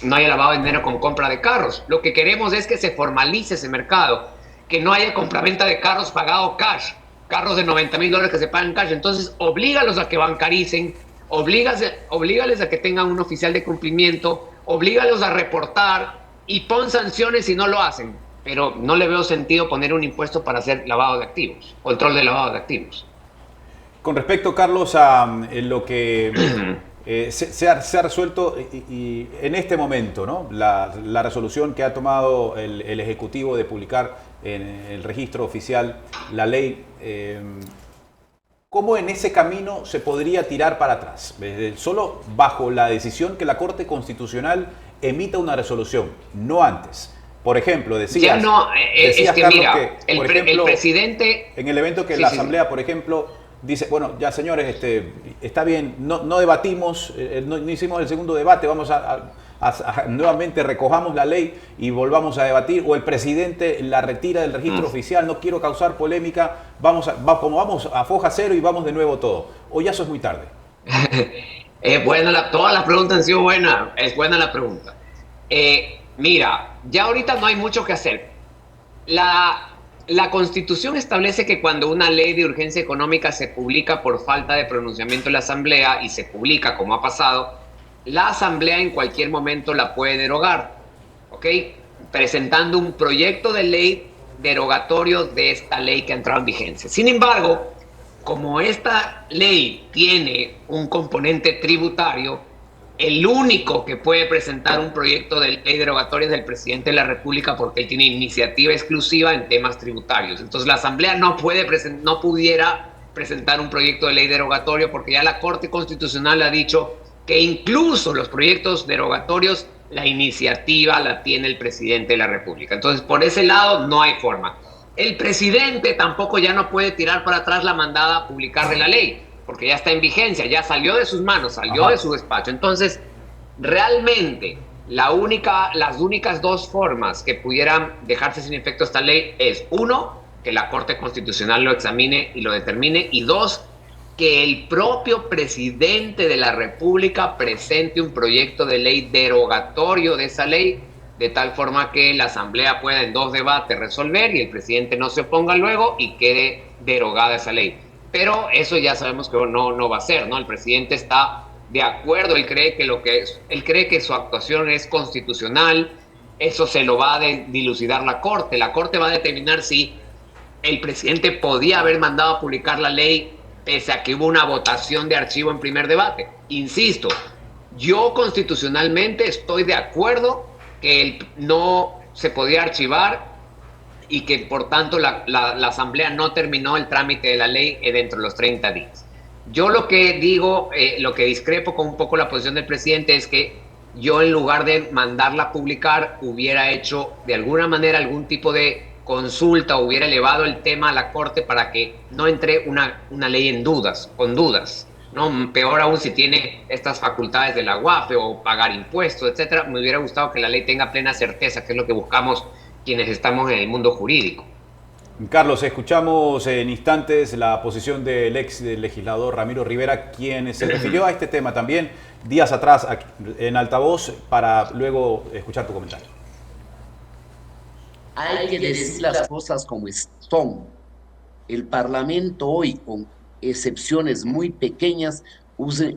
no haya lavado de dinero con compra de carros. Lo que queremos es que se formalice ese mercado, que no haya compraventa de carros pagado cash, carros de $90,000 que se pagan cash. Entonces, oblígalos a que bancaricen, oblígales a que tengan un oficial de cumplimiento, oblígalos a reportar y pon sanciones si no lo hacen. Pero no le veo sentido poner un impuesto para hacer lavado de activos, control de lavado de activos. Con respecto, Carlos, a lo que se ha resuelto y en este momento, ¿no? La resolución que ha tomado el Ejecutivo de publicar en el registro oficial la ley, ¿cómo en ese camino se podría tirar para atrás? Solo bajo la decisión que la Corte Constitucional emita una resolución, no antes. Por ejemplo, decías, es que Carlos, mira, el presidente... En el evento que la Asamblea, por ejemplo, dice, bueno, ya señores, está bien, no debatimos, no hicimos el segundo debate, vamos a nuevamente recojamos la ley y volvamos a debatir, o el presidente la retira del registro oficial, no quiero causar polémica, vamos a foja cero y vamos de nuevo todo, o ya eso es muy tarde. Todas las preguntas han sido buenas, es buena la pregunta. Mira, ya ahorita no hay mucho que hacer. La Constitución establece que cuando una ley de urgencia económica se publica por falta de pronunciamiento en la Asamblea y se publica como ha pasado, la Asamblea en cualquier momento la puede derogar, ¿ok? Presentando un proyecto de ley derogatorio de esta ley que ha entrado en vigencia. Sin embargo, como esta ley tiene un componente tributario, el único que puede presentar un proyecto de ley derogatoria es el presidente de la República, porque él tiene iniciativa exclusiva en temas tributarios. Entonces la Asamblea no pudiera presentar un proyecto de ley derogatorio, porque ya la Corte Constitucional ha dicho que incluso los proyectos derogatorios, la iniciativa la tiene el presidente de la República. Entonces, por ese lado, no hay forma. El presidente tampoco ya no puede tirar para atrás la mandada a publicar de la ley, porque ya está en vigencia, ya salió de sus manos, salió de su despacho. Entonces, realmente, las únicas dos formas que pudieran dejarse sin efecto esta ley es, uno, que la Corte Constitucional lo examine y lo determine, y dos, que el propio presidente de la República presente un proyecto de ley derogatorio de esa ley, de tal forma que la Asamblea pueda en 2 debates resolver y el presidente no se oponga luego y quede derogada esa ley. Pero eso ya sabemos que no va a ser, ¿no? El presidente está de acuerdo, él cree que su actuación es constitucional, eso se lo va a dilucidar la Corte va a determinar si el presidente podía haber mandado a publicar la ley pese a que hubo una votación de archivo en primer debate. Insisto, yo constitucionalmente estoy de acuerdo que no se podía archivar y que por tanto la Asamblea no terminó el trámite de la ley dentro de los 30 días. Yo lo que digo, lo que discrepo con un poco la posición del presidente es que yo, en lugar de mandarla a publicar, hubiera hecho de alguna manera algún tipo de consulta, hubiera elevado el tema a la Corte para que no entre una ley con dudas, ¿no? Peor aún si tiene estas facultades de la UAFE o pagar impuestos, etcétera. Me hubiera gustado que la ley tenga plena certeza, que es lo que buscamos quienes estamos en el mundo jurídico. Carlos, escuchamos en instantes la posición del ex legislador Ramiro Rivera, quien se refirió a este tema también días atrás en altavoz, para luego escuchar tu comentario. Hay que decir las cosas como son. El Parlamento hoy, con excepciones muy pequeñas,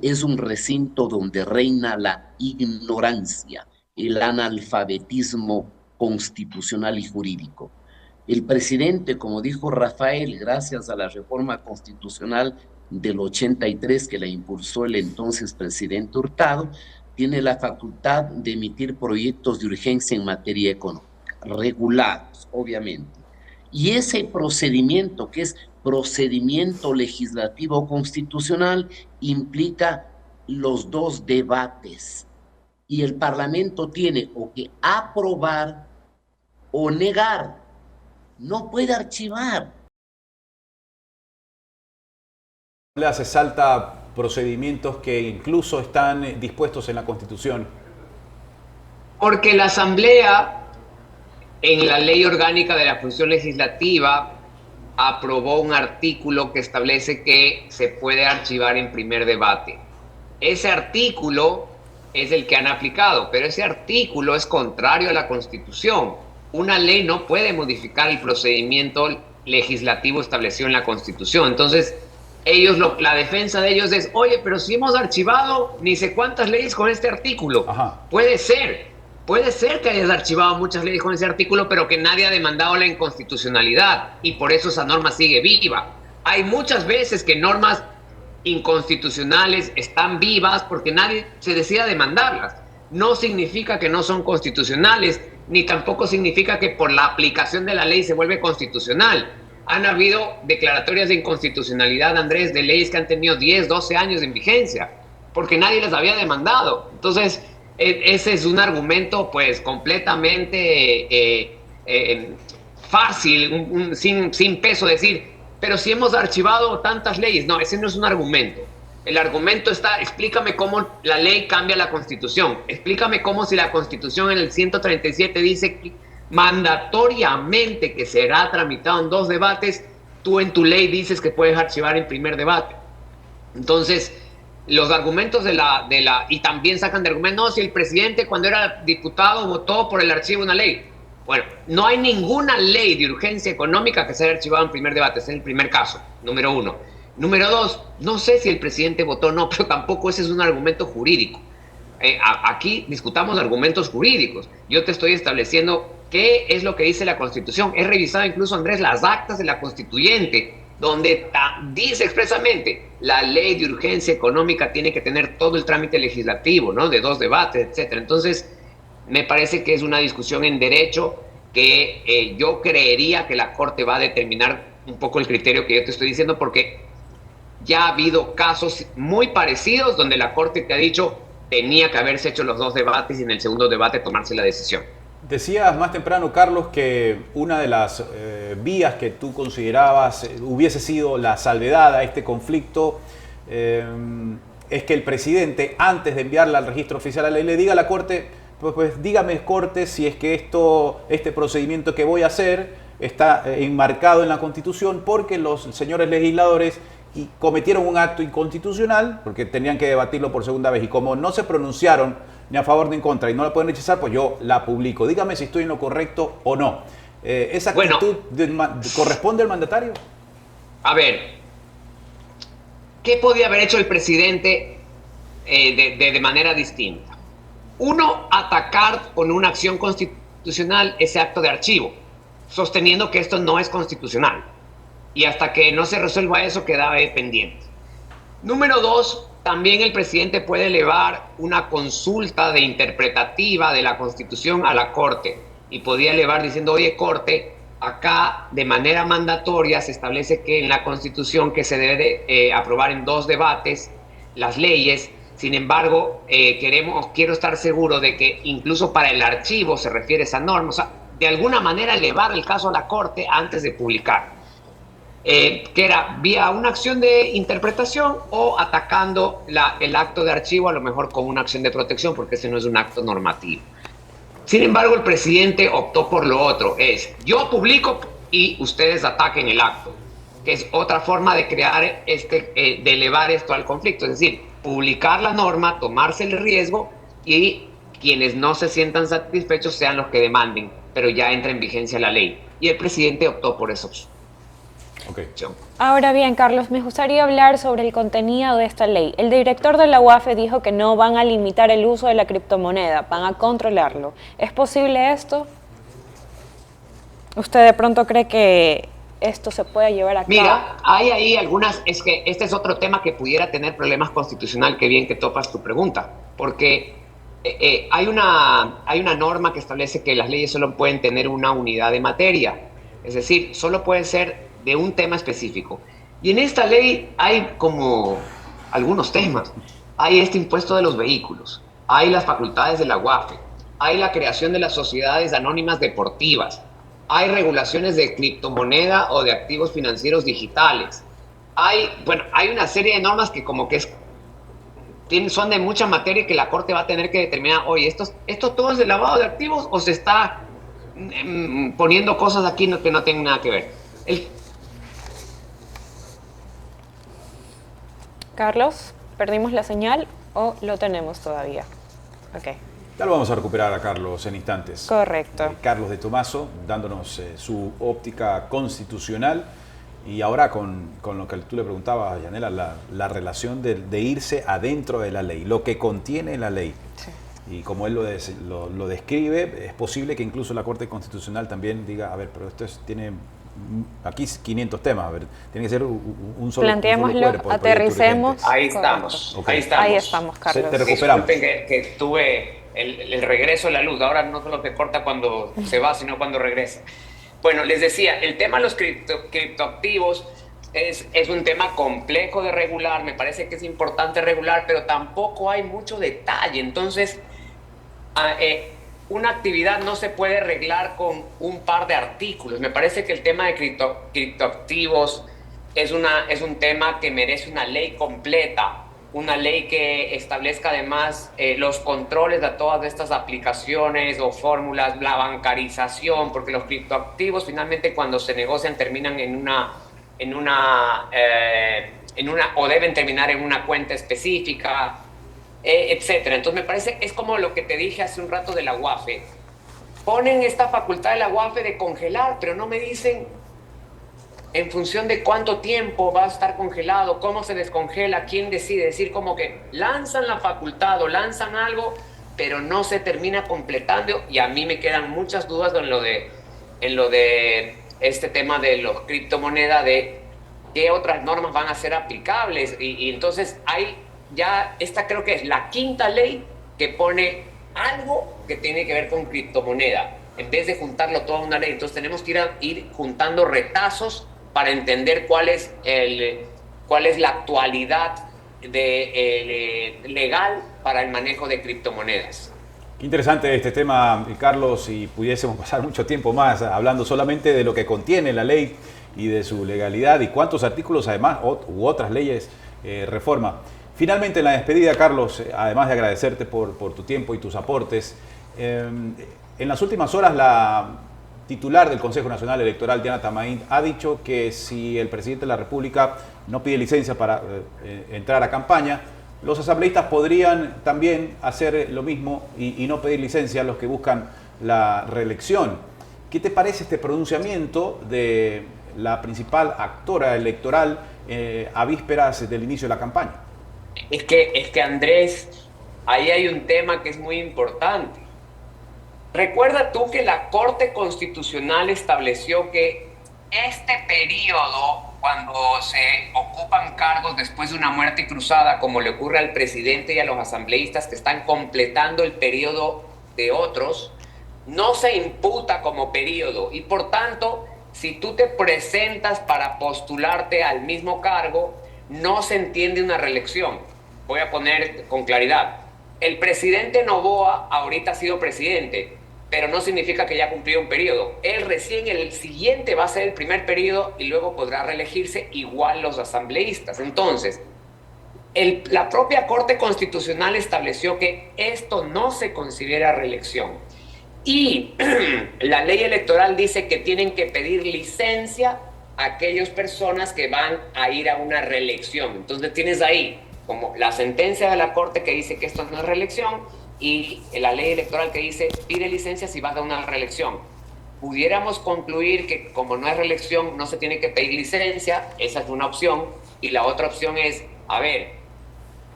es un recinto donde reina la ignorancia, el analfabetismo constitucional y jurídico. El presidente, como dijo Rafael, gracias a la reforma constitucional, del 83, que la impulsó el entonces presidente Hurtado, tiene la facultad de emitir proyectos de urgencia en materia económica, regulados, obviamente. Y ese procedimiento, que es procedimiento legislativo constitucional, implica los dos debates. Y el Parlamento tiene o que aprobar o negar, no puede archivar. Se salta procedimientos que incluso están dispuestos en la Constitución. Porque la Asamblea, en la Ley Orgánica de la Función Legislativa, aprobó un artículo que establece que se puede archivar en primer debate. Ese artículo es el que han aplicado, pero ese artículo es contrario a la Constitución. Una ley no puede modificar el procedimiento legislativo establecido en la Constitución. Entonces, la defensa de ellos es, oye, pero si hemos archivado ni sé cuántas leyes con este artículo. Ajá. Puede ser que hayas archivado muchas leyes con ese artículo, pero que nadie ha demandado la inconstitucionalidad, y por eso esa norma sigue viva. Hay muchas veces que normas inconstitucionales están vivas porque nadie se decide a demandarlas. No significa que no son constitucionales, ni tampoco significa que por la aplicación de la ley se vuelve constitucional. Han habido declaratorias de inconstitucionalidad, Andrés, de leyes que han tenido 10, 12 años en vigencia, porque nadie las había demandado. Entonces, ese es un argumento pues completamente fácil, sin peso, decir, pero si hemos archivado tantas leyes. No, ese no es un argumento. El argumento está, explícame cómo la ley cambia la Constitución. Explícame cómo, si la Constitución en el 137 dice que mandatoriamente que será tramitado en 2 debates, tú en tu ley dices que puedes archivar en primer debate. Entonces, los argumentos y también sacan de argumento, no, si el presidente cuando era diputado votó por el archivo de una ley. Bueno, no hay ninguna ley de urgencia económica que sea archivada en primer debate. Ese es el primer caso, número 1. Número 2, no sé si el presidente votó o no, pero tampoco ese es un argumento jurídico. Aquí discutamos argumentos jurídicos. Yo te estoy estableciendo qué es lo que dice la Constitución. He revisado incluso, Andrés, las actas de la Constituyente, donde dice expresamente, la ley de urgencia económica tiene que tener todo el trámite legislativo, ¿no? De 2 debates, etcétera. Entonces, me parece que es una discusión en derecho que yo creería que la Corte va a determinar un poco el criterio que yo te estoy diciendo, porque ya ha habido casos muy parecidos donde la Corte te ha dicho tenía que haberse hecho los 2 debates y en el segundo debate tomarse la decisión. Decías más temprano, Carlos, que una de las vías que tú considerabas hubiese sido la salvedad a este conflicto es que el presidente, antes de enviarla al registro oficial a la ley, le diga a la Corte, pues dígame, Corte, si es que este procedimiento que voy a hacer está enmarcado en la Constitución, porque los señores legisladores cometieron un acto inconstitucional, porque tenían que debatirlo por segunda vez, y como no se pronunciaron ni a favor ni en contra y no la pueden rechazar, pues yo la publico. Dígame si estoy en lo correcto o no. ¿Esa actitud corresponde al mandatario? A ver, ¿qué podía haber hecho el presidente de manera distinta? 1, atacar con una acción constitucional ese acto de archivo, sosteniendo que esto no es constitucional. Y hasta que no se resuelva eso, quedaba pendiente. Número 2, también el presidente puede elevar una consulta interpretativa de la Constitución a la Corte. Y podía elevar diciendo, oye, Corte, acá de manera mandatoria se establece que en la Constitución que se debe aprobar en 2 debates las leyes. Sin embargo, quiero estar seguro de que incluso para el archivo se refiere esa norma. O sea, de alguna manera elevar el caso a la Corte antes de publicar. Que era vía una acción de interpretación o atacando el acto de archivo, a lo mejor con una acción de protección, porque ese no es un acto normativo. Sin embargo, el presidente optó por lo otro, es yo publico y ustedes ataquen el acto, que es otra forma de crear de elevar esto al conflicto, es decir, publicar la norma, tomarse el riesgo y quienes no se sientan satisfechos sean los que demanden, pero ya entra en vigencia la ley. Y el presidente optó por eso. Okay. Ahora bien, Carlos, me gustaría hablar sobre el contenido de esta ley. El director de la UAFE dijo que no van a limitar el uso de la criptomoneda, van a controlarlo. ¿Es posible esto? ¿Usted de pronto cree que esto se pueda llevar a cabo? Mira, hay ahí algunas, es que este es otro tema que pudiera tener problemas constitucional, qué bien que topas tu pregunta, porque hay una norma que establece que las leyes solo pueden tener una unidad de materia, es decir, solo pueden ser de un tema específico. Y en esta ley hay como algunos temas. Hay este impuesto de los vehículos, hay las facultades de la UAFE, hay la creación de las sociedades anónimas deportivas, hay regulaciones de criptomoneda o de activos financieros digitales. Hay una serie de normas que como que son de mucha materia que la Corte va a tener que determinar, oye, ¿esto todo es de lavado de activos o se está poniendo cosas aquí que no tienen nada que ver? Carlos, ¿perdimos la señal o lo tenemos todavía? Ok. Ya lo vamos a recuperar a Carlos en instantes. Correcto. Carlos de Tomaso, dándonos su óptica constitucional. Y ahora con lo que tú le preguntabas, Yanela, la relación de irse adentro de la ley, lo que contiene la ley. Sí. Y como él lo describe, es posible que incluso la Corte Constitucional también diga, a ver, pero esto tiene aquí 500 temas, a ver, tiene que ser un solo Planteémoslo, cuerpo, aterricemos. Ahí estamos, Okay. ahí estamos. Ahí estamos, Carlos. Te recuperamos. Disculpen que tuve el regreso de la luz, ahora no solo te corta cuando se va, sino cuando regresa. Bueno, les decía, el tema de los criptoactivos es un tema complejo de regular, me parece que es importante regular, pero tampoco hay mucho detalle. Entonces, una actividad no se puede arreglar con un par de artículos. Me parece que el tema de criptoactivos es un tema que merece una ley completa, una ley que establezca además los controles de todas estas aplicaciones o fórmulas, la bancarización, porque los criptoactivos finalmente cuando se negocian terminan o deben terminar en una cuenta específica, etcétera. Entonces me parece, es como lo que te dije hace un rato de la UAFE. Ponen esta facultad de la UAFE de congelar, pero no me dicen en función de cuánto tiempo va a estar congelado, cómo se descongela, quién decide. Es decir, como que lanzan la facultad o lanzan algo, pero no se termina completando, y a mí me quedan muchas dudas en lo de este tema de los criptomonedas, de qué otras normas van a ser aplicables, y entonces hay ya, esta creo que es la quinta ley que pone algo que tiene que ver con criptomoneda, en vez de juntarlo todo a una ley. Entonces tenemos que ir juntando retazos para entender cuál es la actualidad legal para el manejo de criptomonedas. Qué interesante este tema, Carlos, y pudiésemos pasar mucho tiempo más hablando solamente de lo que contiene la ley y de su legalidad y cuántos artículos además u otras leyes reforma. Finalmente, en la despedida, Carlos, además de agradecerte por tu tiempo y tus aportes, en las últimas horas la titular del Consejo Nacional Electoral, Diana Tamain, ha dicho que si el presidente de la República no pide licencia para entrar a campaña, los asambleístas podrían también hacer lo mismo y no pedir licencia a los que buscan la reelección. ¿Qué te parece este pronunciamiento de la principal actora electoral a vísperas del inicio de la campaña? Es que Andrés, ahí hay un tema que es muy importante. Recuerda tú que la Corte Constitucional estableció que este periodo, cuando se ocupan cargos después de una muerte cruzada, como le ocurre al presidente y a los asambleístas que están completando el periodo de otros, no se imputa como periodo, y por tanto, si tú te presentas para postularte al mismo cargo, no se entiende una reelección. Voy a poner con claridad. El presidente Noboa ahorita ha sido presidente, pero no significa que ya ha cumplido un periodo. Él recién el siguiente va a ser el primer periodo y luego podrá reelegirse, igual los asambleístas. Entonces, la propia Corte Constitucional estableció que esto no se considera reelección. Y la ley electoral dice que tienen que pedir licencia a aquellas personas que van a ir a una reelección. Entonces tienes ahí como la sentencia de la Corte que dice que esto no es reelección, y la ley electoral que dice pide licencia si vas a una reelección. Pudiéramos concluir que como no es reelección no se tiene que pedir licencia, esa es una opción, y la otra opción es, a ver,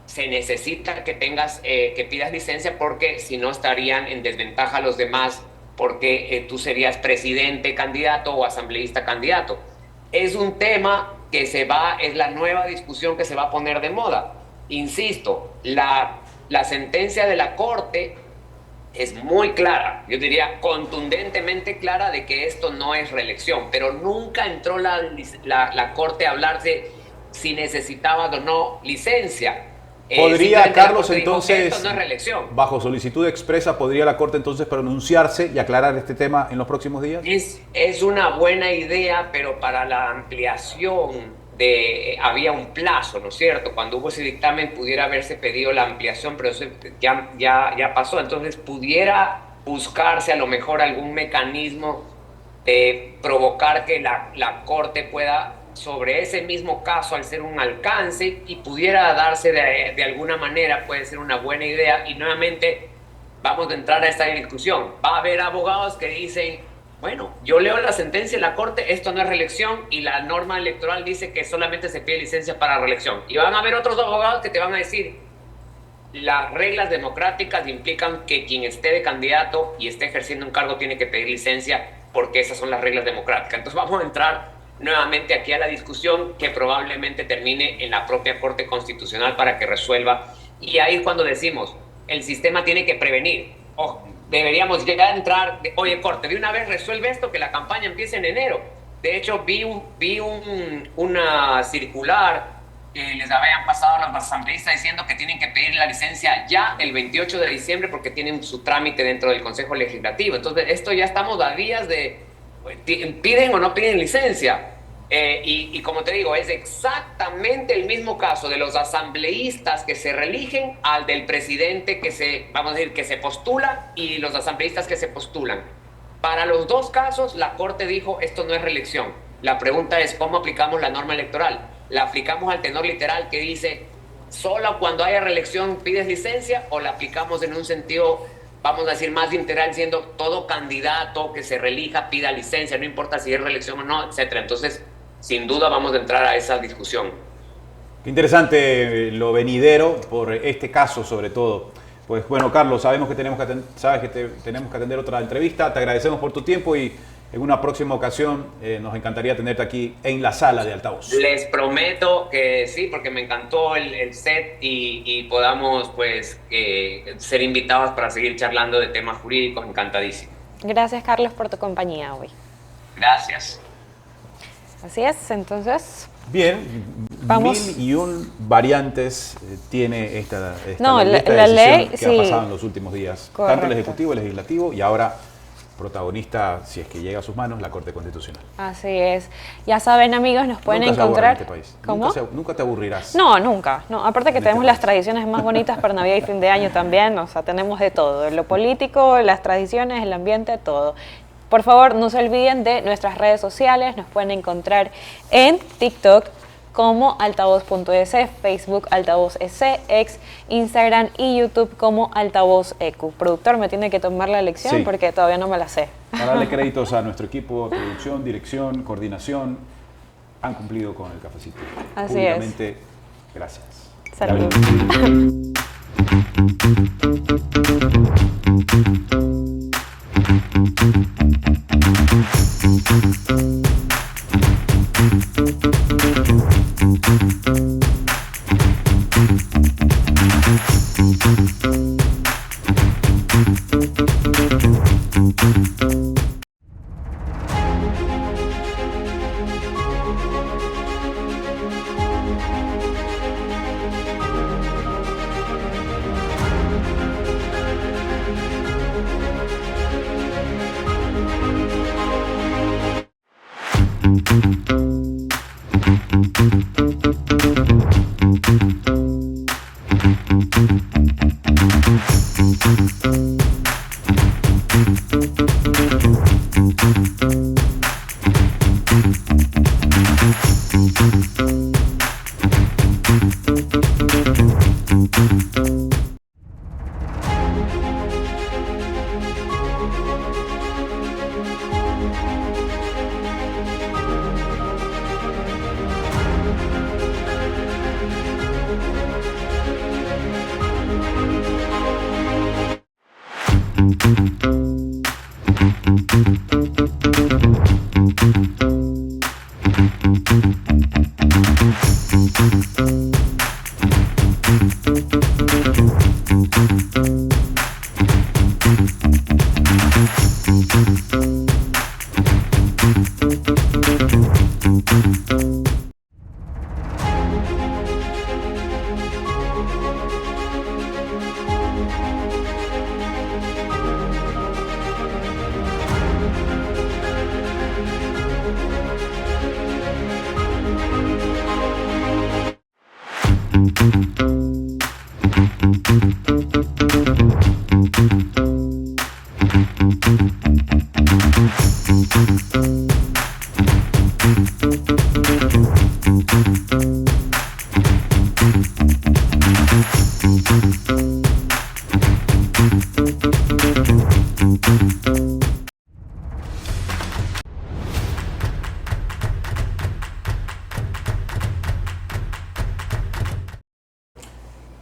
se necesita que pidas licencia porque si no estarían en desventaja los demás, porque tú serías presidente candidato o asambleísta candidato. es un tema que es la nueva discusión que se va a poner de moda. Insisto, la sentencia de la Corte es muy clara, yo diría contundentemente clara, de que esto no es reelección, pero nunca entró la Corte a hablar de si necesitaba o no licencia. ¿Podría, Carlos, entonces, esto no es reelección. bajo solicitud expresa, podría la Corte entonces pronunciarse y aclarar este tema en los próximos días? Es una buena idea, pero para la ampliación había un plazo, ¿no es cierto? Cuando hubo ese dictamen pudiera haberse pedido la ampliación, pero eso ya pasó. Entonces pudiera buscarse a lo mejor algún mecanismo de provocar que la Corte pueda, sobre ese mismo caso, al ser un alcance, y pudiera darse de alguna manera, puede ser una buena idea. Y nuevamente vamos a entrar a esta discusión. Va a haber abogados que dicen, bueno, yo leo la sentencia de la Corte, esto no es reelección, y la norma electoral dice que solamente se pide licencia para reelección. Y van a haber otros abogados que te van a decir, las reglas democráticas implican que quien esté de candidato y esté ejerciendo un cargo tiene que pedir licencia, porque esas son las reglas democráticas. Entonces vamos a entrar nuevamente aquí a la discusión, que probablemente termine en la propia Corte Constitucional para que resuelva. Y ahí es cuando decimos, el sistema tiene que prevenir. Ojo, deberíamos ya entrar, oye, Corte, de una vez resuelve esto, que la campaña empiece en enero. De hecho, vi una circular que les habían pasado a los asambleístas diciendo que tienen que pedir la licencia ya el 28 de diciembre porque tienen su trámite dentro del Consejo Legislativo. Entonces, esto ya estamos a días de, ¿piden o no piden licencia? Y como te digo, es exactamente el mismo caso de los asambleístas que se reeligen al del presidente que se postula, y los asambleístas que se postulan. Para los dos casos, la Corte dijo, esto no es reelección. La pregunta es, ¿cómo aplicamos la norma electoral? ¿La aplicamos al tenor literal que dice, solo cuando haya reelección pides licencia, o la aplicamos en un sentido, vamos a decir, más literal, diciendo todo candidato que se reelija pida licencia, no importa si es reelección o no, etcétera? Entonces, sin duda vamos a entrar a esa discusión. Qué interesante lo venidero por este caso, sobre todo. Pues bueno, Carlos, sabes que tenemos que atender otra entrevista. Te agradecemos por tu tiempo y en una próxima ocasión nos encantaría tenerte aquí en la sala de altavoz. Les prometo que sí, porque me encantó el set y podamos pues ser invitados para seguir charlando de temas jurídicos. Encantadísimo. Gracias, Carlos, por tu compañía hoy. Gracias. Así es, entonces... Bien, vamos. 1001 variantes tiene esta no, la ley que sí, ha pasado en los últimos días. correcto. Tanto el Ejecutivo, el Legislativo, y ahora protagonista, si es que llega a sus manos, la Corte Constitucional. Así es. Ya saben, amigos, nos pueden Nunca encontrar... se aburre en este país. ¿Cómo? Nunca te aburrirás. No, nunca. No, aparte que En tenemos este las país. tradiciones más bonitas para Navidad y fin de año también. O sea, tenemos de todo. Lo político, las tradiciones, el ambiente, todo. Por favor, no se olviden de nuestras redes sociales. Nos pueden encontrar en TikTok como altavoz.es, Facebook altavoz EC, X, Instagram y YouTube como altavoz EQ. Productor, me tiene que tomar la lección Sí. porque todavía no me la sé. Para darle créditos a nuestro equipo de producción, dirección, coordinación, han cumplido con el cafecito. Así Públicamente, gracias. Saludos.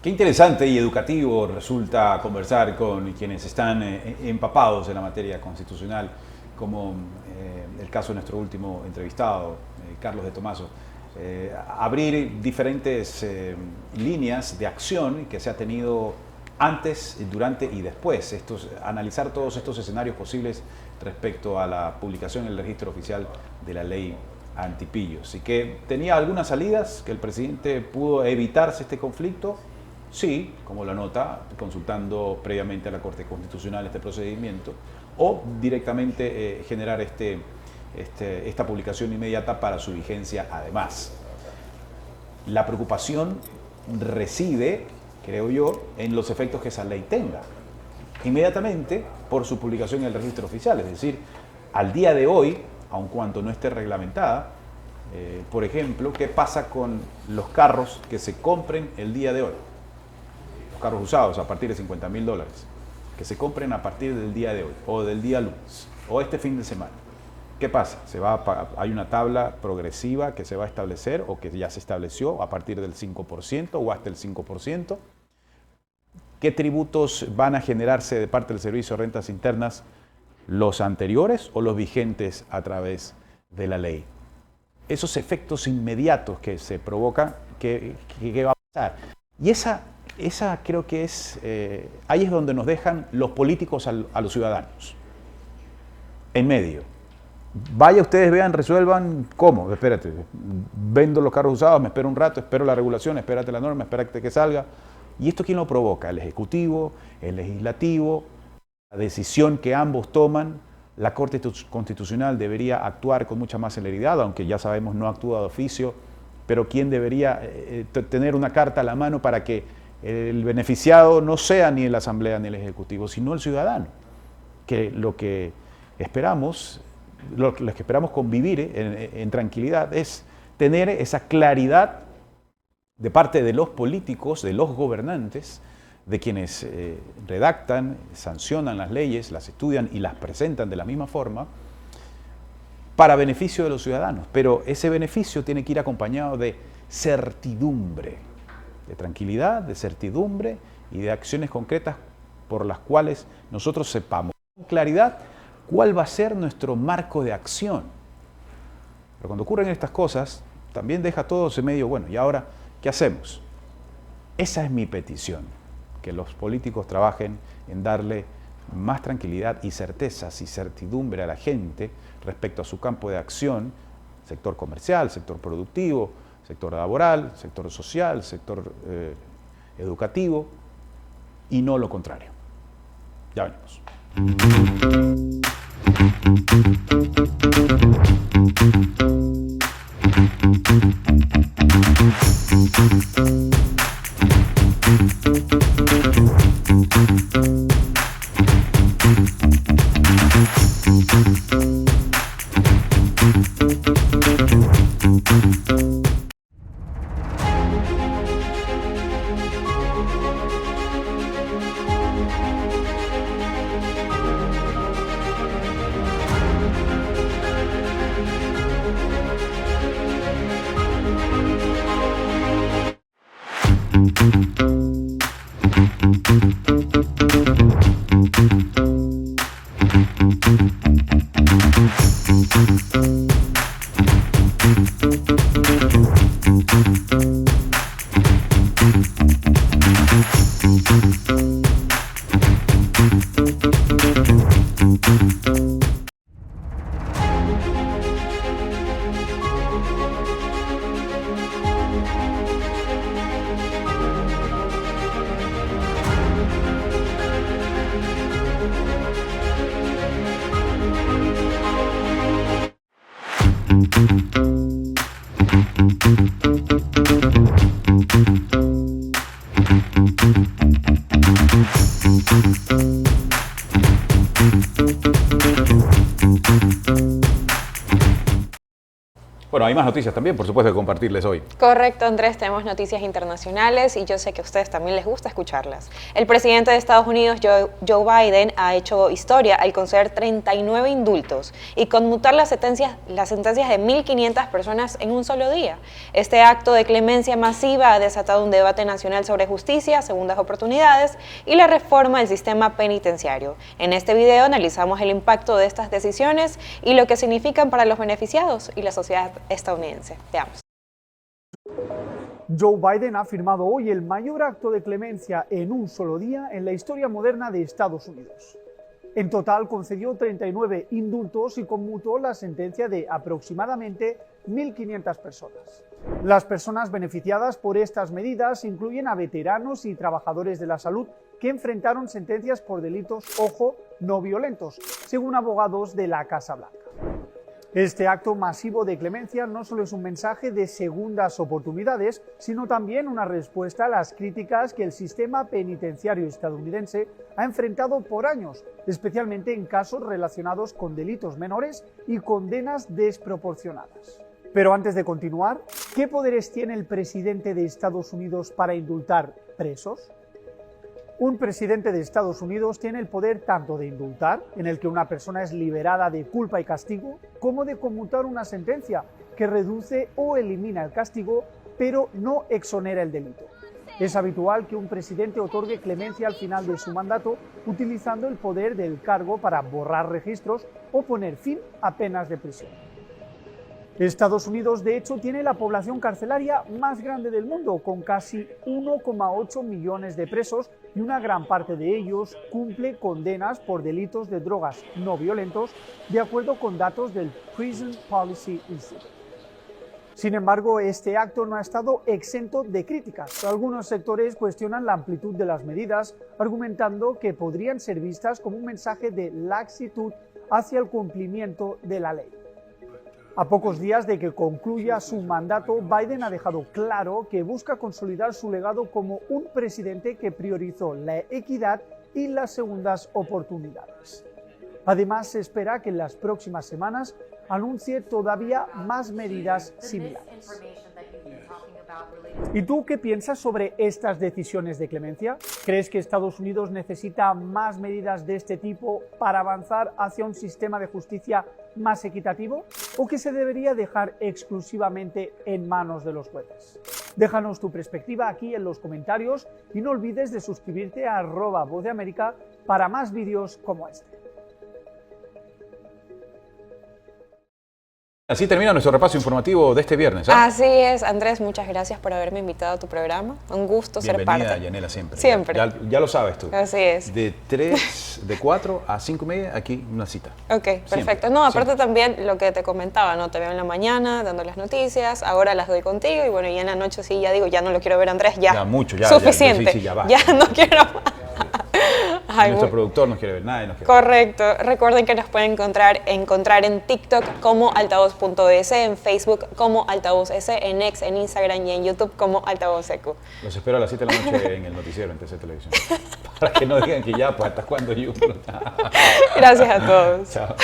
Qué interesante y educativo resulta conversar con quienes están empapados en la materia constitucional, como el caso de nuestro último entrevistado, Carlos de Tomaso. Abrir diferentes líneas de acción que se ha tenido antes, durante y después. Analizar todos estos escenarios posibles respecto a la publicación en el registro oficial de la ley antipillos. Y que tenía algunas salidas, que el presidente pudo evitarse este conflicto. Sí, como lo anota, consultando previamente a la Corte Constitucional este procedimiento, o directamente generar esta publicación inmediata para su vigencia además. La preocupación reside, creo yo, en los efectos que esa ley tenga. Inmediatamente por su publicación en el registro oficial, es decir, al día de hoy, aun cuando no esté reglamentada, por ejemplo, ¿qué pasa con los carros que se compren el día de hoy? Carros usados a partir de $50.000, que se compren a partir del día de hoy, o del día lunes, o este fin de semana. ¿Qué pasa? Hay una tabla progresiva que se va a establecer, o que ya se estableció, a partir del 5% o hasta el 5%. ¿Qué tributos van a generarse de parte del Servicio de Rentas Internas? ¿Los anteriores o los vigentes a través de la ley? Esos efectos inmediatos que se provocan, ¿qué va a pasar? Y esa creo que es, ahí es donde nos dejan los políticos a los ciudadanos, en medio. Vaya, ustedes vean, resuelvan, ¿cómo? Espérate, vendo los carros usados, me espero un rato, espero la regulación, espérate la norma, espérate que salga. ¿Y esto quién lo provoca? El Ejecutivo, el Legislativo, la decisión que ambos toman. La Corte Constitucional debería actuar con mucha más celeridad, aunque ya sabemos no actúa de oficio, pero ¿quién debería tener una carta a la mano para que el beneficiado no sea ni la Asamblea ni el Ejecutivo, sino el ciudadano? Que lo que esperamos convivir en tranquilidad es tener esa claridad de parte de los políticos, de los gobernantes, de quienes redactan, sancionan las leyes, las estudian y las presentan de la misma forma, para beneficio de los ciudadanos. Pero ese beneficio tiene que ir acompañado de certidumbre, de tranquilidad, de certidumbre y de acciones concretas por las cuales nosotros sepamos con claridad cuál va a ser nuestro marco de acción. Pero cuando ocurren estas cosas, también deja todo ese medio, bueno, ¿y ahora qué hacemos? Esa es mi petición, que los políticos trabajen en darle más tranquilidad y certezas y certidumbre a la gente respecto a su campo de acción, sector comercial, sector productivo, sector laboral, sector social, sector educativo, y no lo contrario. Ya venimos. Bueno, hay más noticias también, por supuesto, que compartirles hoy. Correcto, Andrés, tenemos noticias internacionales y yo sé que a ustedes también les gusta escucharlas. El presidente de Estados Unidos, Joe Biden, ha hecho historia al conceder 39 indultos y conmutar las sentencias de 1.500 personas en un solo día. Este acto de clemencia masiva ha desatado un debate nacional sobre justicia, segundas oportunidades y la reforma del sistema penitenciario. En este video analizamos el impacto de estas decisiones y lo que significan para los beneficiados y la sociedad estadounidense. Veamos. Joe Biden ha firmado hoy el mayor acto de clemencia en un solo día en la historia moderna de Estados Unidos. En total concedió 39 indultos y conmutó la sentencia de aproximadamente 1.500 personas. Las personas beneficiadas por estas medidas incluyen a veteranos y trabajadores de la salud que enfrentaron sentencias por delitos, ojo, no violentos, según abogados de la Casa Blanca. Este acto masivo de clemencia no solo es un mensaje de segundas oportunidades, sino también una respuesta a las críticas que el sistema penitenciario estadounidense ha enfrentado por años, especialmente en casos relacionados con delitos menores y condenas desproporcionadas. Pero antes de continuar, ¿qué poderes tiene el presidente de Estados Unidos para indultar presos? Un presidente de Estados Unidos tiene el poder tanto de indultar, en el que una persona es liberada de culpa y castigo, como de conmutar una sentencia que reduce o elimina el castigo, pero no exonera el delito. Es habitual que un presidente otorgue clemencia al final de su mandato, utilizando el poder del cargo para borrar registros o poner fin a penas de prisión. Estados Unidos, de hecho, tiene la población carcelaria más grande del mundo, con casi 1,8 millones de presos y una gran parte de ellos cumple condenas por delitos de drogas no violentos, de acuerdo con datos del Prison Policy Institute. Sin embargo, este acto no ha estado exento de críticas. Algunos sectores cuestionan la amplitud de las medidas, argumentando que podrían ser vistas como un mensaje de laxitud hacia el cumplimiento de la ley. A pocos días de que concluya su mandato, Biden ha dejado claro que busca consolidar su legado como un presidente que priorizó la equidad y las segundas oportunidades. Además, se espera que en las próximas semanas anuncie todavía más medidas similares. ¿Y tú qué piensas sobre estas decisiones de clemencia? ¿Crees que Estados Unidos necesita más medidas de este tipo para avanzar hacia un sistema de justicia más equitativo? ¿O que se debería dejar exclusivamente en manos de los jueces? Déjanos tu perspectiva aquí en los comentarios y no olvides de suscribirte a @Voz de América para más vídeos como este. Así termina nuestro repaso informativo de este viernes. Así es, Andrés, muchas gracias por haberme invitado a tu programa. Un gusto ser parte. Bienvenida, Yanela, siempre. Siempre. Ya lo sabes tú. Así es. De 4 a 5:30, aquí una cita. Ok, perfecto. Siempre, No, aparte siempre. también lo que te comentaba, ¿no? Te veo en la mañana dando las noticias, ahora las doy contigo y bueno, y en la noche sí ya digo, ya no lo quiero ver, Andrés, ya. Ya mucho, ya. Suficiente. Ya ya no quiero más. Ay, Nuestro productor no quiere ver nada. Correcto. Recuerden que nos pueden encontrar en TikTok como altavoz.es, en Facebook como altavoz.es, en X, en Instagram y en YouTube como altavoz.ecu. Los espero a las 7 de la noche en el noticiero en TC Televisión. Para que no digan que ya, pues hasta cuándo yo. Gracias a todos. Chao.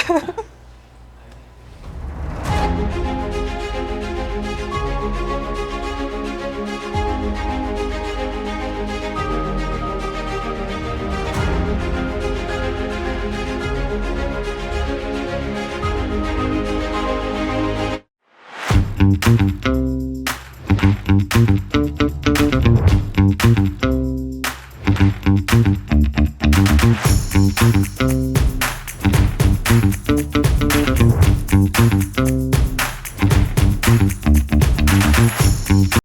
Thank you.